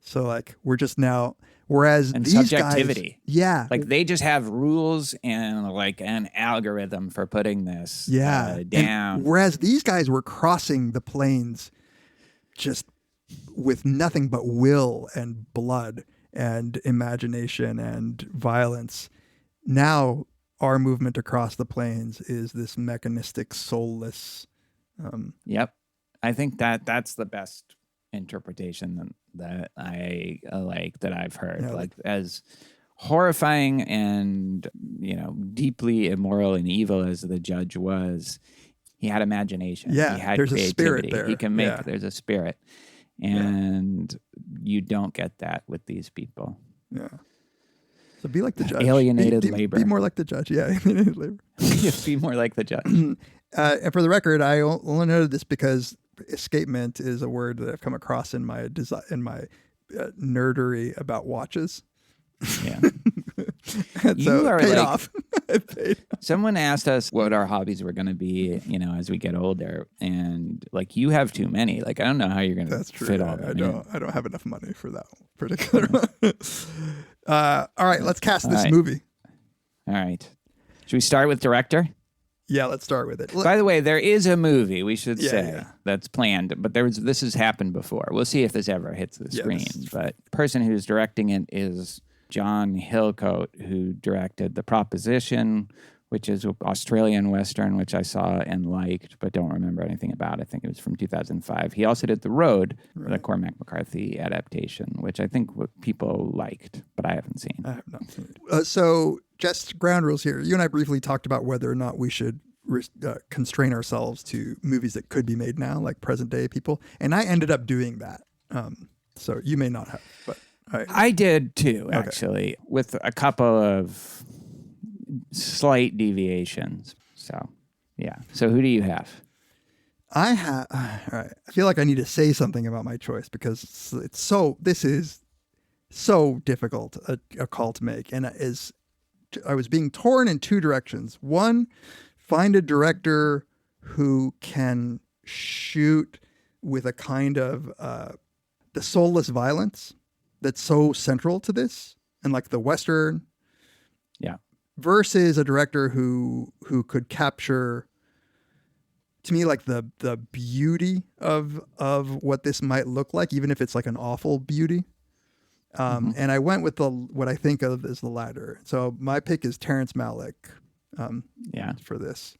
S8: So like we're just now, whereas
S7: and
S8: these
S7: subjectivity.
S8: Guys,
S7: like they just have rules and like an algorithm for putting this down.
S8: And whereas these guys were crossing the plains just with nothing but will and blood and imagination and violence. Now our movement across the plains is this mechanistic, soulless.
S7: Yep. I think that's the best interpretation that I like that I've heard.
S8: Yeah,
S7: like as horrifying and, deeply immoral and evil as the judge was, he had imagination.
S8: Yeah,
S7: he had
S8: there's
S7: creativity.
S8: a spirit there.
S7: He can make, there's a spirit. And you don't get that with these people.
S8: Yeah. So be like the judge.
S7: Alienated labor.
S8: Be more like the judge. Yeah, alienated labor.
S7: Be more like the judge.
S8: And for the record, I only noted this because escapement is a word that I've come across in my nerdery about watches.
S7: Yeah.
S8: And
S7: You
S8: so
S7: are
S8: paid
S7: like-
S8: off. It paid.
S7: Someone asked us what our hobbies were going to be, as we get older, and like you have too many. Like I don't know how you're going to
S8: That's true.
S7: fit all that.
S8: I don't have enough money for that particular one. All right, let's cast this movie.
S7: All right. Should we start with director?
S8: Yeah, let's start with it.
S7: By the way, there is a movie, we should say,
S8: yeah.
S7: that's planned, but this has happened before. We'll see if this ever hits the screen. But the person who's directing it is John Hillcoat, who directed The Proposition, which is an Australian Western, which I saw and liked, but don't remember anything about. I think it was from 2005. He also did The Road, the Cormac McCarthy adaptation, which I think people liked, but I haven't seen.
S8: I have not seen it. So just ground rules here. You and I briefly talked about whether or not we should constrain ourselves to movies that could be made now, like present day people. And I ended up doing that. So you may not have, but
S7: I did too, actually, with a couple of slight deviations. So, yeah. So who do you have?
S8: all right. I feel like I need to say something about my choice because this is so difficult a call to make. And I was being torn in two directions. One, find a director who can shoot with a kind of the soulless violence that's so central to this, and like the Western.
S7: Yeah.
S8: Versus a director who could capture, to me, like the beauty of what this might look like, even if it's like an awful beauty. And I went with what I think of as the latter. So my pick is Terrence Malick. For this.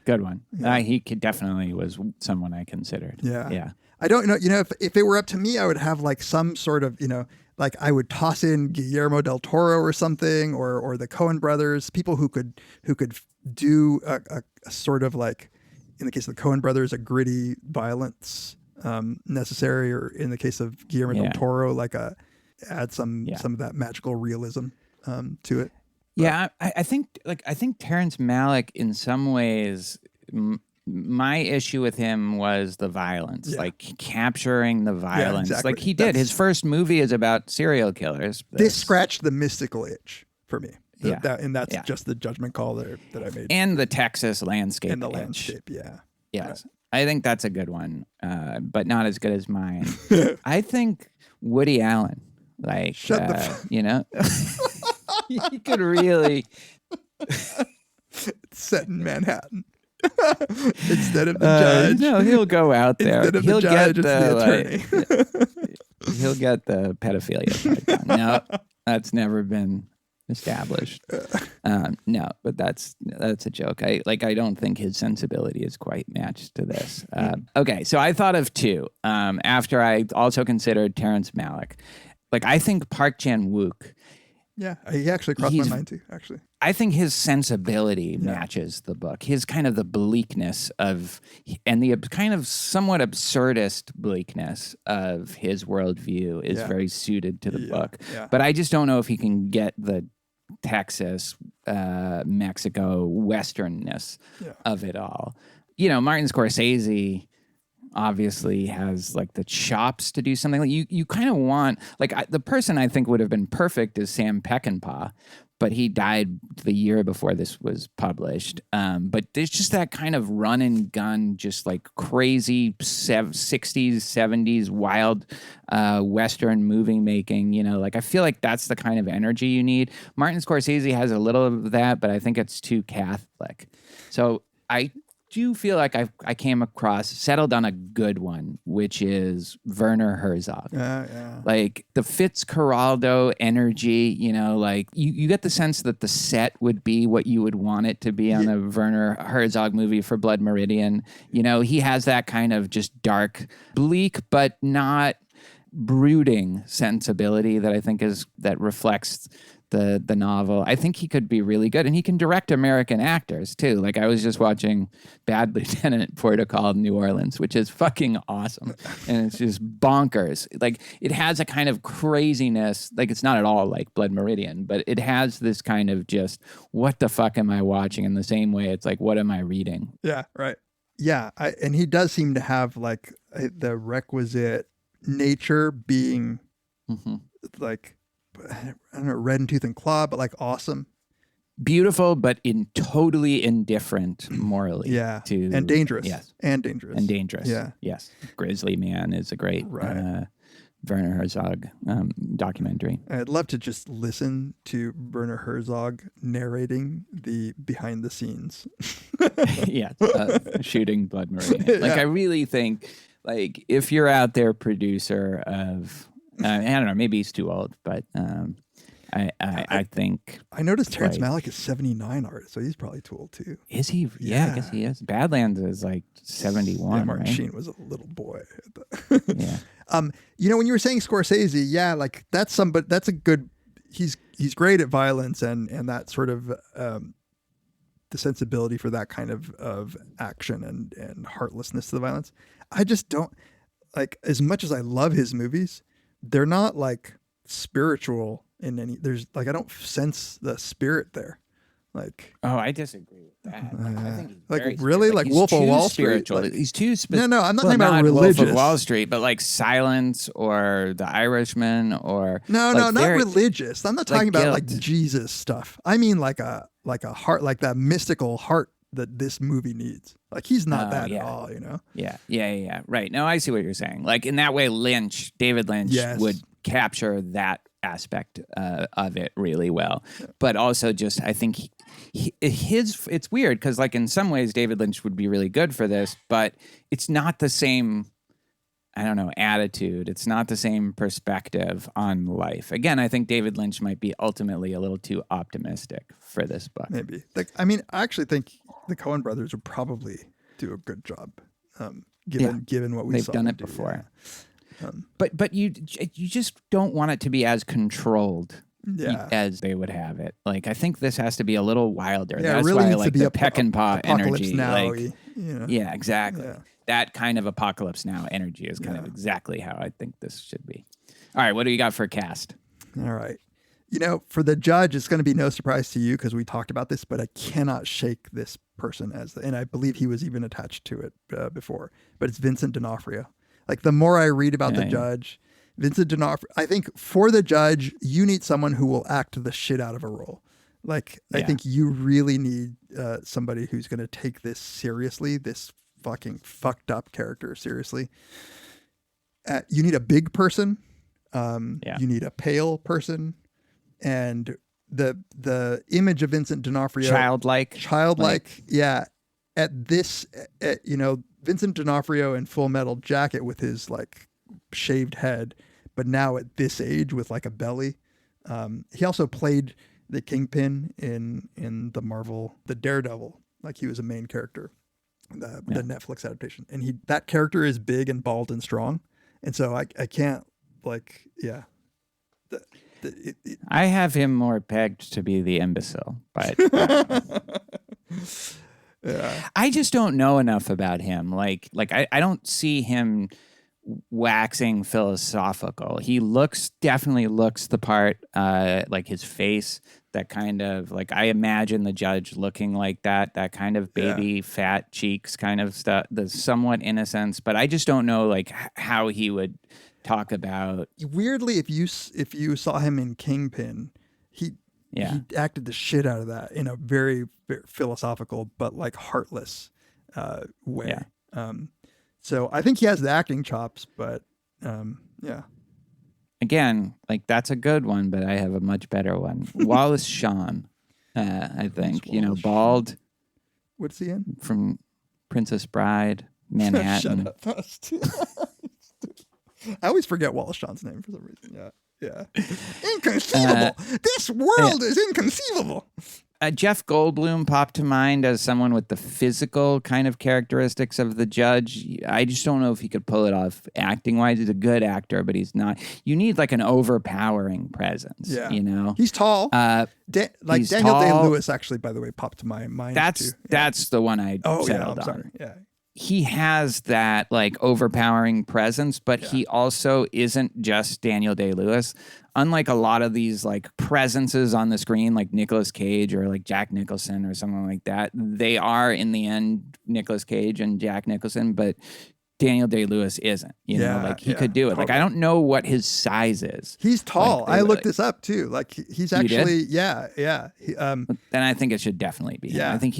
S7: Good one.
S8: Yeah.
S7: He definitely was someone I considered.
S8: Yeah. I don't know. If it were up to me, I would have like some sort of, like I would toss in Guillermo del Toro or something, or the Coen brothers, people who could do a sort of like, in the case of the Coen brothers, a gritty violence necessary, or in the case of Guillermo del Toro, like add some of that magical realism to it.
S7: Yeah, I think Terrence Malick, in some ways, my issue with him was the violence, like capturing the violence.
S8: Yeah, exactly.
S7: Like he did. His first movie is about serial killers.
S8: This scratched the mystical itch for me. That's
S7: Yeah.
S8: just the judgment call that I made.
S7: And the Texas landscape.
S8: And the
S7: itch.
S8: landscape, yeah.
S7: Yes. I think that's a good one, but not as good as mine. I think Woody Allen, like,
S8: Shut the
S7: he could really...
S8: It's set in Manhattan. Instead of the judge.
S7: No, he'll go out there.
S8: Instead of
S7: He'll
S8: the judge,
S7: get
S8: it's the attorney.
S7: he'll get the pedophilia part done. No, that's never been established. No, but that's a joke. I don't think his sensibility is quite matched to this. Okay, so I thought of two. After I also considered Terrence Malick. Like I think Park Chan-wook
S8: Yeah, he actually crossed my mind too, actually.
S7: I think his sensibility matches the book. His kind of the bleakness and the kind of somewhat absurdist bleakness of his worldview is very suited to the book.
S8: Yeah.
S7: But I just don't know if he can get the Texas, Mexico, Westernness of it all. You know, Martin Scorsese obviously has like the chops to do something like you kind of want like the person I think would have been perfect is Sam Peckinpah, but he died the year before this was published. But there's just that kind of run and gun, just like crazy 60s, 70s wild Western movie making, you know, like I feel like that's the kind of energy you need. Martin Scorsese has a little of that, but I think it's too Catholic. So I do feel like I came across, settled on a good one, which is Werner Herzog. Like the Fitzcarraldo energy, you know, like you get the sense that the set would be what you would want it to be on a Werner Herzog movie for Blood Meridian. You know, he has that kind of just dark, bleak, but not brooding sensibility that I think that reflects the novel. I think he could be really good, and he can direct American actors too. Like I was just watching Bad Lieutenant Protocol New Orleans, which is fucking awesome, and it's just bonkers. Like it has a kind of craziness. Like it's not at all like Blood Meridian, but it has this kind of just what the fuck am I watching? In the same way, it's like what am I reading?
S8: Yeah, right. Yeah, and he does seem to have like the requisite nature being like. I don't know, red in tooth and claw, but like awesome.
S7: Beautiful, but totally indifferent morally.
S8: And dangerous.
S7: Yes.
S8: And dangerous.
S7: And dangerous.
S8: Yeah.
S7: Yes. Grizzly Man is a great Werner Herzog documentary.
S8: I'd love to just listen to Werner Herzog narrating the behind the scenes.
S7: Shooting Blood Meridian. Like I really think, like if you're out there, producer of. I don't know. Maybe he's too old, but I think
S8: I noticed Terrence Malick is 79 already, so he's probably too old too.
S7: Is he? Yeah, I guess he is. Badlands is like 71.
S8: Yeah, Martin
S7: right?
S8: Sheen was a little boy.
S7: Yeah.
S8: You know, when you were saying Scorsese, like that's a good. He's great at violence and that sort of the sensibility for that kind of action and heartlessness to the violence. I just don't like as much as I love his movies. They're not like spiritual in any. There's like I don't sense the spirit there. Like
S7: I disagree with that. I think he's
S8: like
S7: very
S8: really
S7: like
S8: Wolf of Wall Street.
S7: Like, he's too
S8: no, I'm not talking about religious.
S7: Wolf of Wall Street, but like Silence or The Irishman or
S8: no, not religious. I'm not talking about
S7: Guilt.
S8: like Jesus stuff. I mean like a heart, like that mystical heart that this movie needs. Like he's not that at all, you know?
S7: Yeah. Right. No, I see what you're saying. Like in that way, David Lynch would capture that aspect of it really well. Yeah. But also just, I think it's weird because like in some ways David Lynch would be really good for this, but it's not the same, I don't know, attitude. It's not the same perspective on life. Again, I think David Lynch might be ultimately a little too optimistic for this book.
S8: Maybe. I mean, I actually think the Coen brothers would probably do a good job, given what
S7: they've
S8: saw
S7: done
S8: them
S7: it
S8: do.
S7: before.
S8: Yeah.
S7: But you just don't want it to be as controlled as they would have it. Like I think this has to be a little wilder.
S8: Yeah,
S7: that's
S8: it really
S7: why I
S8: needs
S7: like
S8: to be
S7: the Peckinpah energy.
S8: Now,
S7: like,
S8: you know?
S7: Yeah, exactly.
S8: Yeah.
S7: That kind of Apocalypse Now energy is kind of exactly how I think this should be. All right, what do you got for cast?
S8: All right. You know, for the judge, it's going to be no surprise to you because we talked about this, but I cannot shake this person and I believe he was even attached to it before, but it's Vincent D'Onofrio. Like the more I read about the judge, Vincent D'Onofrio, I think for the judge, you need someone who will act the shit out of a role. Like, I think you really need somebody who's going to take this seriously, this fucking fucked up character seriously. You need a big person. You need a pale person. And the image of Vincent D'Onofrio, childlike, Vincent D'Onofrio in Full Metal Jacket with his like shaved head, but now at this age with like a belly. He also played the Kingpin in the Marvel, the Daredevil, like he was a main character, the Netflix adaptation, and that character is big and bald and strong, and so I can't
S7: I have him more pegged to be the imbecile, but I just don't know enough about him. I don't see him waxing philosophical. He definitely looks the part, like his face, that kind of, like, I imagine the judge looking like that kind of baby fat cheeks kind of stuff, the somewhat innocence, but I just don't know like how he would talk about.
S8: Weirdly, if you saw him in Kingpin, he acted the shit out of that in a very, very philosophical but like heartless way.
S7: Yeah.
S8: So I think he has the acting chops, but yeah.
S7: Again, like that's a good one, but I have a much better one. Wallace Shawn, I think. Bald.
S8: What's he in?
S7: From Princess Bride, Manhattan.
S8: Shut up. I always forget Wallace Shawn's name for some reason. Yeah. Inconceivable. This world is inconceivable.
S7: Jeff Goldblum popped to mind as someone with the physical kind of characteristics of the judge. I just don't know if he could pull it off acting-wise. He's a good actor, but he's not. You need like an overpowering presence,
S8: He's tall.
S7: He's
S8: Daniel
S7: tall.
S8: Day-Lewis, actually, by the way, popped to my mind, too.
S7: That's the one I settled on.
S8: Sorry. Yeah.
S7: He has that like overpowering presence, but he also isn't just Daniel Day-Lewis. Unlike a lot of these like presences on the screen, like Nicolas Cage or like Jack Nicholson or someone like that, they are in the end Nicolas Cage and Jack Nicholson, but Daniel Day-Lewis isn't. He could do it. Like I don't know what his size is.
S8: He's tall. I looked this up too. Like he's actually, yeah.
S7: Then I think it should definitely be him.
S8: Yeah.
S7: I think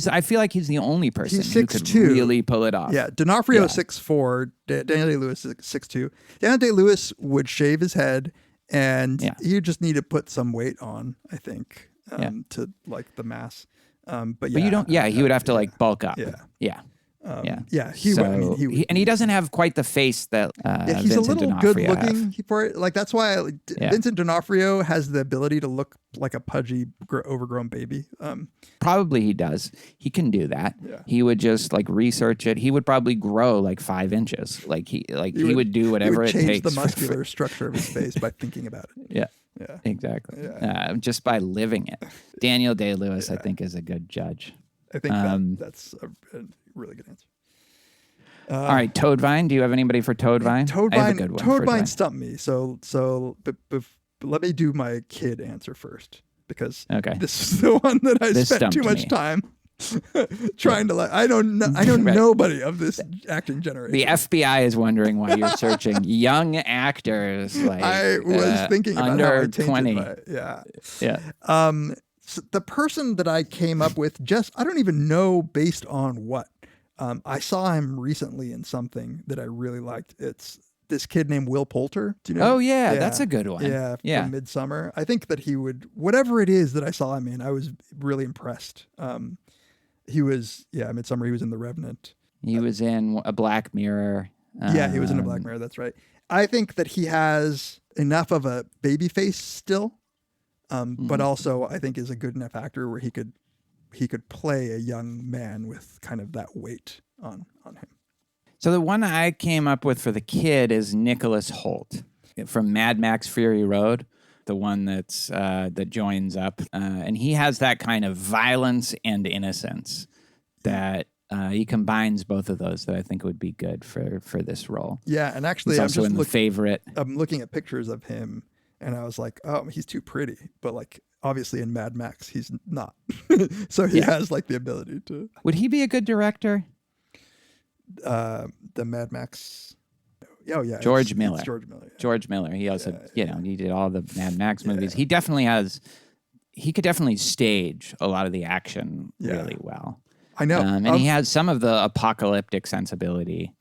S7: I feel like he's the only person
S8: He's
S7: who could
S8: 6'2".
S7: really pull it off.
S8: Yeah, D'Onofrio 6'4", Daniel Day-Lewis 6'2". Daniel Day-Lewis would shave his head, and you just need to put some weight on, I think, to like the mass. But
S7: you don't. Yeah, he would have to like bulk up.
S8: Yeah.
S7: He doesn't have quite the face that
S8: he's
S7: Vincent
S8: a little
S7: D'Onofrio
S8: good looking for it. Like that's why Vincent D'Onofrio has the ability to look like a pudgy, overgrown baby.
S7: Probably he does. He can do that.
S8: Yeah.
S7: He would just like research it. He would probably grow like 5 inches. Like he would do whatever it takes.
S8: Change the muscular structure of his face by thinking about it.
S7: Yeah, exactly. Just by living it. Daniel Day-Lewis, I think, is a good judge.
S8: I think that's a really good answer.
S7: All right, Toadvine. Do you have anybody for Toadvine? I have a good one.
S8: Toadvine stumped me. So but let me do my kid answer first, because this is the one that I spent too much time trying to I don't know. I know nobody of this acting generation.
S7: The FBI is wondering why you're searching young actors. Like
S8: I was thinking about
S7: under
S8: how I
S7: 20.
S8: So the person that I came up with, I don't even know based on what. I saw him recently in something that I really liked. It's this kid named Will Poulter. Do you know?
S7: Oh, yeah, that's a good one.
S8: Yeah, from Midsummer. I think that he would, whatever it is that I saw him in, I was really impressed. He was, Midsummer, he was in The Revenant.
S7: He was in a Black Mirror.
S8: He was in a Black Mirror, that's right. I think that he has enough of a baby face still, but also I think is a good enough actor where he could play a young man with kind of that weight on him.
S7: So the one I came up with for the kid is Nicholas Hoult from Mad Max Fury Road, the one that's that joins up, and he has that kind of violence and innocence that he combines both of those that I think would be good for this role.
S8: Yeah, and actually,
S7: I'm also in The Favorite.
S8: I'm looking at pictures of him, and I was like, oh, he's too pretty, but like. Obviously, in Mad Max, he's not. So he has like the ability to.
S7: Would he be a good director?
S8: The Mad Max. Oh yeah,
S7: George Miller.
S8: It's George Miller. Yeah.
S7: George Miller. He also, he did all the Mad Max movies. He definitely has. He could definitely stage a lot of the action really well.
S8: I know,
S7: and he has some of the apocalyptic sensibility.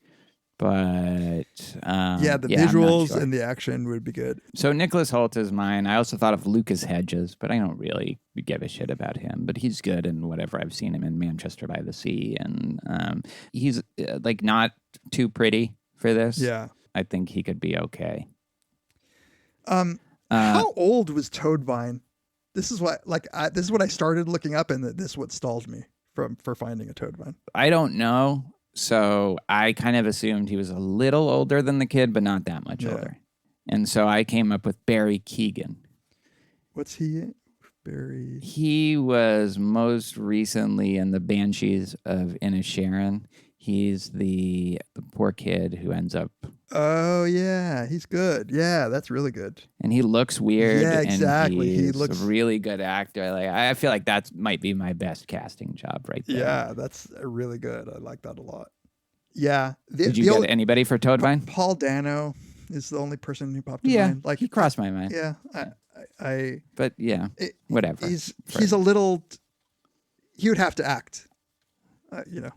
S7: But
S8: the visuals and the action would be good.
S7: So Nicholas Hoult is mine. I also thought of Lucas Hedges, but I don't really give a shit about him. But he's good in whatever I've seen him in Manchester by the Sea, and he's like not too pretty for this.
S8: Yeah,
S7: I think he could be okay.
S8: How old was Toadvine? This is what this is what I started looking up, and this is what stalled me for finding a Toadvine.
S7: I don't know. So I kind of assumed he was a little older than the kid, but not that much older. And so I came up with Barry Keoghan.
S8: What's he in? Barry.
S7: He was most recently in the Banshees of Inisherin. He's the poor kid who ends up.
S8: Oh yeah, he's good. Yeah, that's really good.
S7: And he looks weird.
S8: Yeah, exactly.
S7: And
S8: He
S7: he's
S8: looks
S7: a really good actor. Like I feel like that might be my best casting job right there.
S8: Yeah, that's really good. I like that a lot. Yeah.
S7: Did you get anybody for Toadvine?
S8: Paul Dano is the only person who popped in
S7: Yeah,
S8: mind. Like
S7: he crossed my mind.
S8: Yeah,
S7: But yeah, whatever.
S8: He's a little. He would have to act. You know,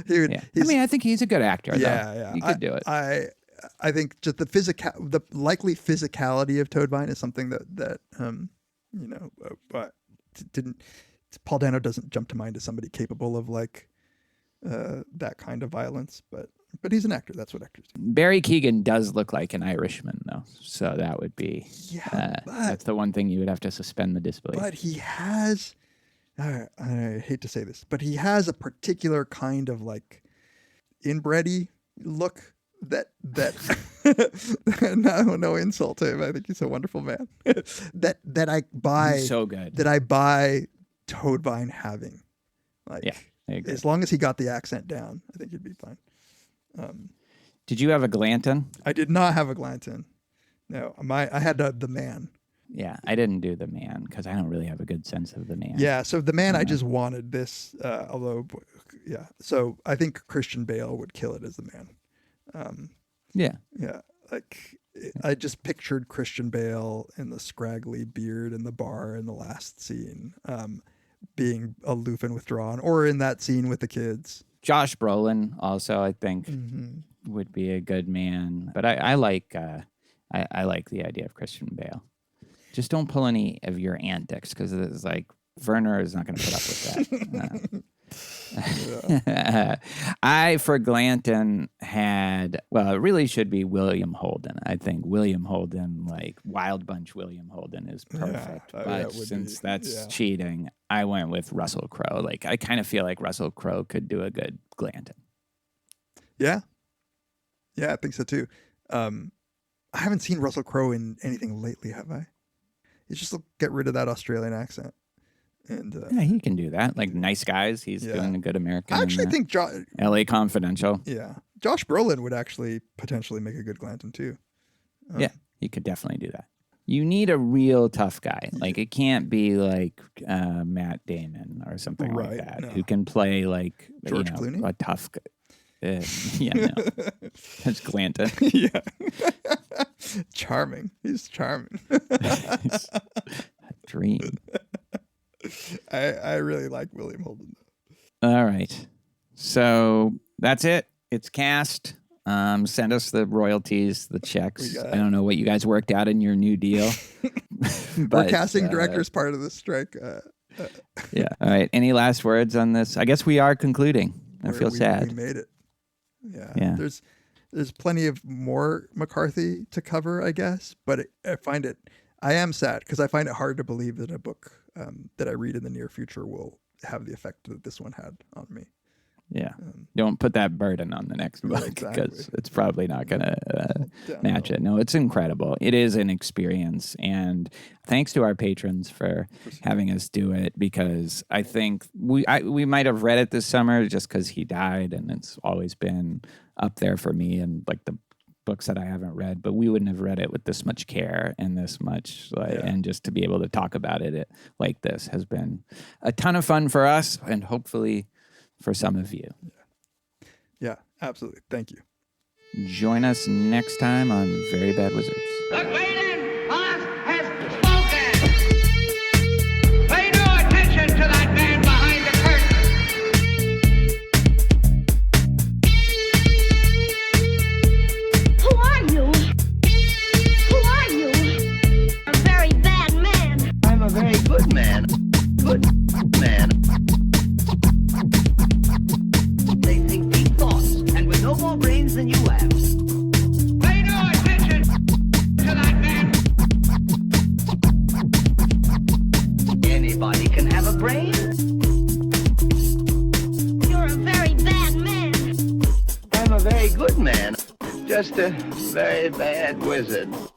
S8: he would.
S7: Yeah. I mean, I think he's a good actor.
S8: Yeah,
S7: though.
S8: yeah.
S7: He could do it.
S8: I think just the likely physicality of Toadvine is something that you know, but didn't. Paul Dano doesn't jump to mind as somebody capable of like that kind of violence, but he's an actor. That's what actors do.
S7: Barry Keoghan does look like an Irishman, though, so that would be that's the one thing you would have to suspend the disbelief.
S8: But he has. I hate to say this, but he has a particular kind of like inbreedy look that no insult to him. I think he's a wonderful man. that I buy.
S7: He's so good.
S8: That I buy Toadvine having. Like,
S7: yeah, I agree.
S8: As long as he got the accent down, I think he'd be fine.
S7: Did you have a Glanton?
S8: I did not have a Glanton. No, I had the man.
S7: Yeah, I didn't do the man because I don't really have a good sense of the man.
S8: Yeah, so the man, I just wanted this, although, yeah. So I think Christian Bale would kill it as the man.
S7: Yeah.
S8: Yeah, like I just pictured Christian Bale in the scraggly beard in the bar in the last scene, being aloof and withdrawn, or in that scene with the kids.
S7: Josh Brolin also, I think, would be a good man. But I like I like the idea of Christian Bale. Just don't pull any of your antics because it's like Werner is not going to put up with that. I, for Glanton, had, well, it really should be William Holden. I think William Holden, like Wild Bunch William Holden, is perfect. But since that's cheating, I went with Russell Crowe. Like, I kind of feel like Russell Crowe could do a good Glanton.
S8: Yeah. Yeah, I think so too. I haven't seen Russell Crowe in anything lately, have I? You just get rid of that Australian accent. And
S7: yeah, he can do that. Like Nice Guys, he's doing a good American.
S8: I actually think
S7: L.A. Confidential.
S8: Yeah, Josh Brolin would actually potentially make a good Glanton too.
S7: Yeah, he could definitely do that. You need a real tough guy. Like it can't be like Matt Damon or something like that, who can play like
S8: George Clooney?
S7: a tough guy. Yeah, no, that's Glanton.
S8: Yeah, charming. He's charming.
S7: It's a dream.
S8: I really like William Holden.
S7: All right, so that's it. It's cast. Send us the royalties, the checks. I don't know what you guys worked out in your new deal.
S8: We're casting directors part of the strike.
S7: Yeah. All right. Any last words on this? I guess we are concluding. I feel sad.
S8: We made it. Yeah. There's plenty of more McCarthy to cover, I guess, but I am sad because I find it hard to believe that a book that I read in the near future will have the effect that this one had on me.
S7: Yeah. Don't put that burden on the next book because it's probably not going to match it. No, it's incredible. It is an experience. And thanks to our patrons for having us do it, because I think we might have read it this summer just because he died, and it's always been up there for me and like the books that I haven't read, but we wouldn't have read it with this much care and this much and just to be able to talk about it like this has been a ton of fun for us and hopefully for some of you.
S8: Yeah, absolutely. Thank you.
S7: Join us next time on Very Bad Wizards.
S4: The Great Boss has spoken. Pay no attention to that man behind the curtain.
S5: Who are you? Who are you? A very bad man.
S6: I'm a very good man. Good man. They think deep thoughts, and with no more brains than you have.
S4: Pay no attention to that man.
S6: Anybody can have a brain.
S5: You're a very bad man.
S6: I'm a very good man. Just a very bad wizard.